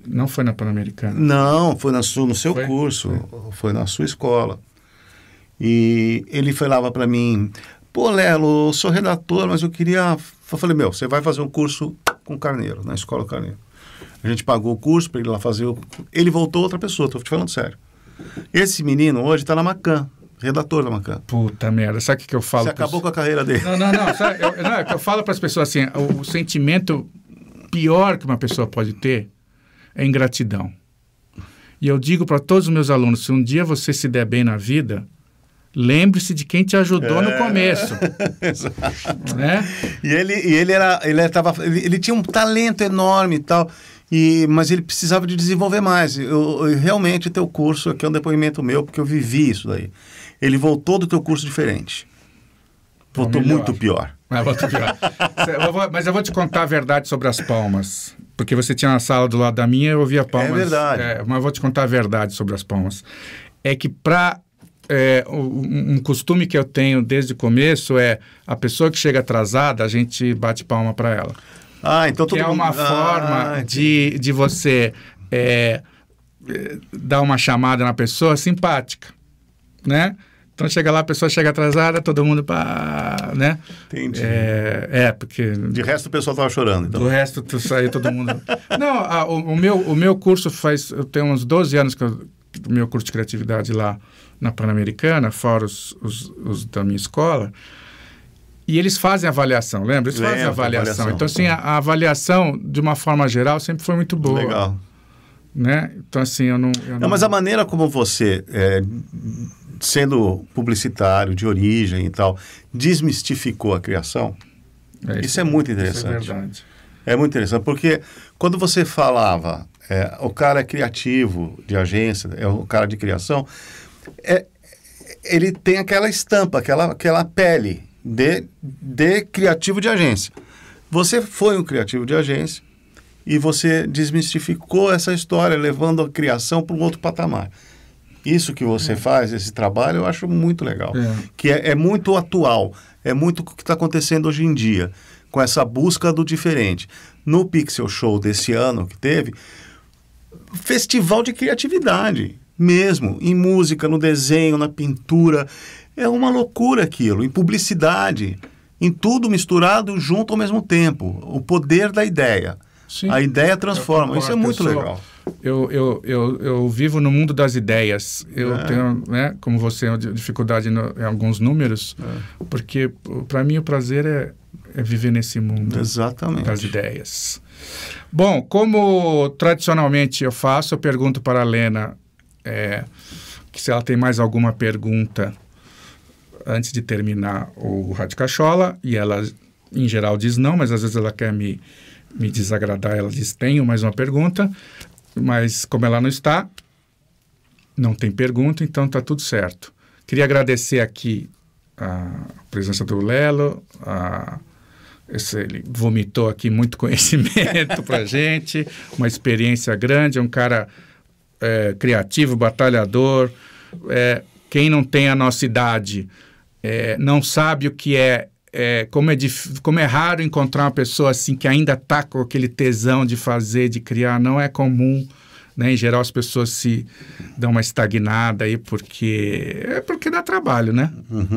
não foi na Pan-Americana.
Não, foi no seu curso, foi na sua escola. E ele falava para mim... Pô, Lelo, eu sou redator, mas eu falei, você vai fazer um curso com o Carneiro, na Escola Carneiro. A gente pagou o curso para ele lá fazer Ele voltou outra pessoa, estou te falando sério. Esse menino hoje está na Macan, redator da Macan.
Puta merda, sabe o que eu falo?
Você acabou com a carreira dele.
Não, sabe, eu falo para as pessoas assim, o sentimento pior que uma pessoa pode ter é ingratidão. E eu digo para todos os meus alunos, se um dia você se der bem na vida... Lembre-se de quem te ajudou no começo.
Exato.
Né?
E ele tinha um talento enorme e tal, mas ele precisava de desenvolver mais. Realmente, teu curso aqui é um depoimento meu, porque eu vivi isso daí. Ele voltou do teu curso diferente. Voltou muito pior.
Mas eu vou te contar a verdade sobre as palmas. Porque você tinha uma sala do lado da minha e eu ouvia palmas.
É verdade.
Mas eu vou te contar a verdade sobre as palmas. É que um costume que eu tenho desde o começo é a pessoa que chega atrasada, a gente bate palma para ela.
Então todo
mundo... é uma forma de você dar uma chamada na pessoa simpática, né? Então chega lá, a pessoa chega atrasada, todo mundo né?
Entendi.
Porque...
De resto o pessoal estava chorando. Então.
Do resto saiu todo mundo... Não, o meu curso eu tenho uns 12 anos que o meu curso de criatividade lá na Pan-Americana, fora os da minha escola, e eles fazem avaliação, lembra? Eles fazem avaliação. Então, assim, a avaliação, de uma forma geral, sempre foi muito boa.
Legal.
Né? Então, assim, eu não...
Mas a maneira como você, sendo publicitário de origem e tal, desmistificou a criação, isso é muito interessante.
Isso é verdade.
É muito interessante, porque quando você falava, o cara é criativo de agência, é o cara de criação... ele tem aquela estampa, aquela pele de criativo de agência. Você foi um criativo de agência e você desmistificou essa história, levando a criação para um outro patamar. Isso que você faz, esse trabalho, eu acho muito legal. Que é muito atual, é muito o que está acontecendo hoje em dia, com essa busca do diferente. No Pixel Show desse ano que teve, festival de criatividade. Mesmo, em música, no desenho, na pintura. É uma loucura aquilo, em publicidade, em tudo misturado junto ao mesmo tempo. O poder da ideia. Sim. A ideia transforma, isso é muito legal.
Eu vivo no mundo das ideias. Eu tenho, né, como você, dificuldade em alguns números, porque para mim o prazer é viver nesse mundo.
Exatamente.
Das ideias. Bom, como tradicionalmente eu faço, eu pergunto para a Lena... que se ela tem mais alguma pergunta antes de terminar o Rádio Cachola, e ela em geral diz não, mas às vezes ela quer me desagradar, ela diz tenho mais uma pergunta, mas como ela não tem pergunta, então está tudo certo. Queria agradecer aqui a presença do Lelo, ele vomitou aqui muito conhecimento para a gente, uma experiência grande, um cara... criativo, batalhador, quem não tem a nossa idade não sabe o que como é raro encontrar uma pessoa assim que ainda está com aquele tesão de fazer, de criar. Não é comum, né? Em geral as pessoas se dão uma estagnada aí porque dá trabalho, né?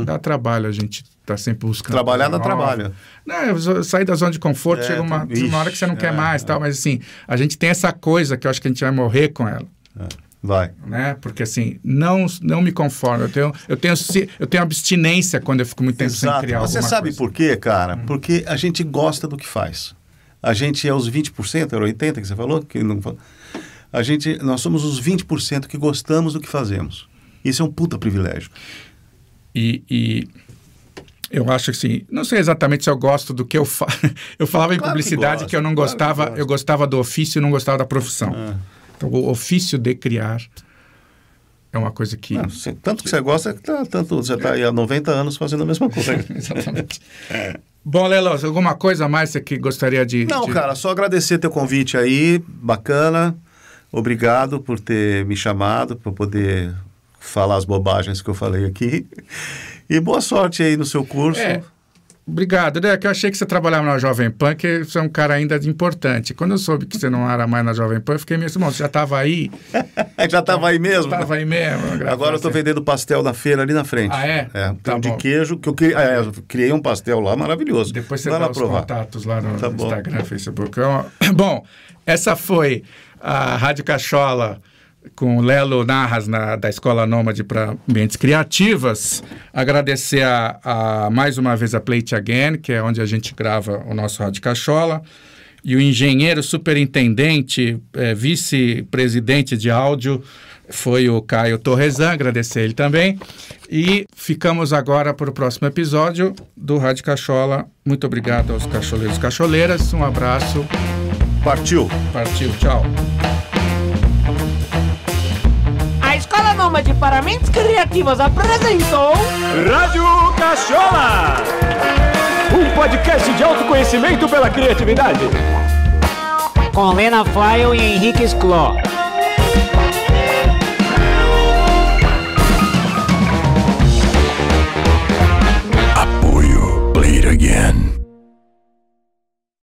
Dá trabalho, a gente está sempre buscando.
Trabalhar dá trabalho.
Não, sair da zona de conforto, chega uma hora que você não quer mais, tal, mas assim, a gente tem essa coisa que eu acho que a gente vai morrer com ela.
Vai.
Né? Porque assim, não me conformo. Eu tenho abstinência quando eu fico muito tempo sem criar alguma coisa.
Você sabe por quê, cara? Porque a gente gosta do que faz. A gente é os 20%, era 80% que você falou? Nós somos os 20% que gostamos do que fazemos. Isso é um puta privilégio.
E eu acho que assim, não sei exatamente se eu gosto do que eu faço. Eu falava em publicidade que eu não gostava, eu gostava do ofício e não gostava da profissão. Então, o ofício de criar é uma coisa que...
tanto que você gosta, tanto você está aí há 90 anos fazendo a mesma coisa.
Exatamente. Bom, Lelo, alguma coisa a mais que gostaria de...
Não, cara, só agradecer teu convite aí, bacana. Obrigado por ter me chamado, por poder falar as bobagens que eu falei aqui. E boa sorte aí no seu curso. Obrigado, né? Que eu achei que você trabalhava na Jovem Pan, que você é um cara ainda importante. Quando eu soube que você não era mais na Jovem Pan, eu fiquei meio assim, você já estava aí? Já estava aí mesmo?
Estava aí mesmo.
Agora eu estou vendendo pastel na feira ali na frente.
Ah, é?
Tá de queijo, que eu criei um pastel lá maravilhoso.
Depois você dá os contatos lá no Instagram, Facebook. Bom, essa foi a Rádio Cachola com o Lelo Narras da Escola Nômade para Mentes Criativas. Agradecer mais uma vez a Play It Again, que é onde a gente grava o nosso Rádio Cachola, e o engenheiro superintendente, vice-presidente de áudio, foi o Caio Torresan, agradecer ele também. E ficamos agora para o próximo episódio do Rádio Cachola. Muito obrigado aos cacholeiros e cacholeiras, um abraço.
Partiu,
tchau.
A Escola Nômade para Mentes Criativas apresentou
Rádio Cachola, um podcast de autoconhecimento pela criatividade.
com Lena File e Henrique Scló.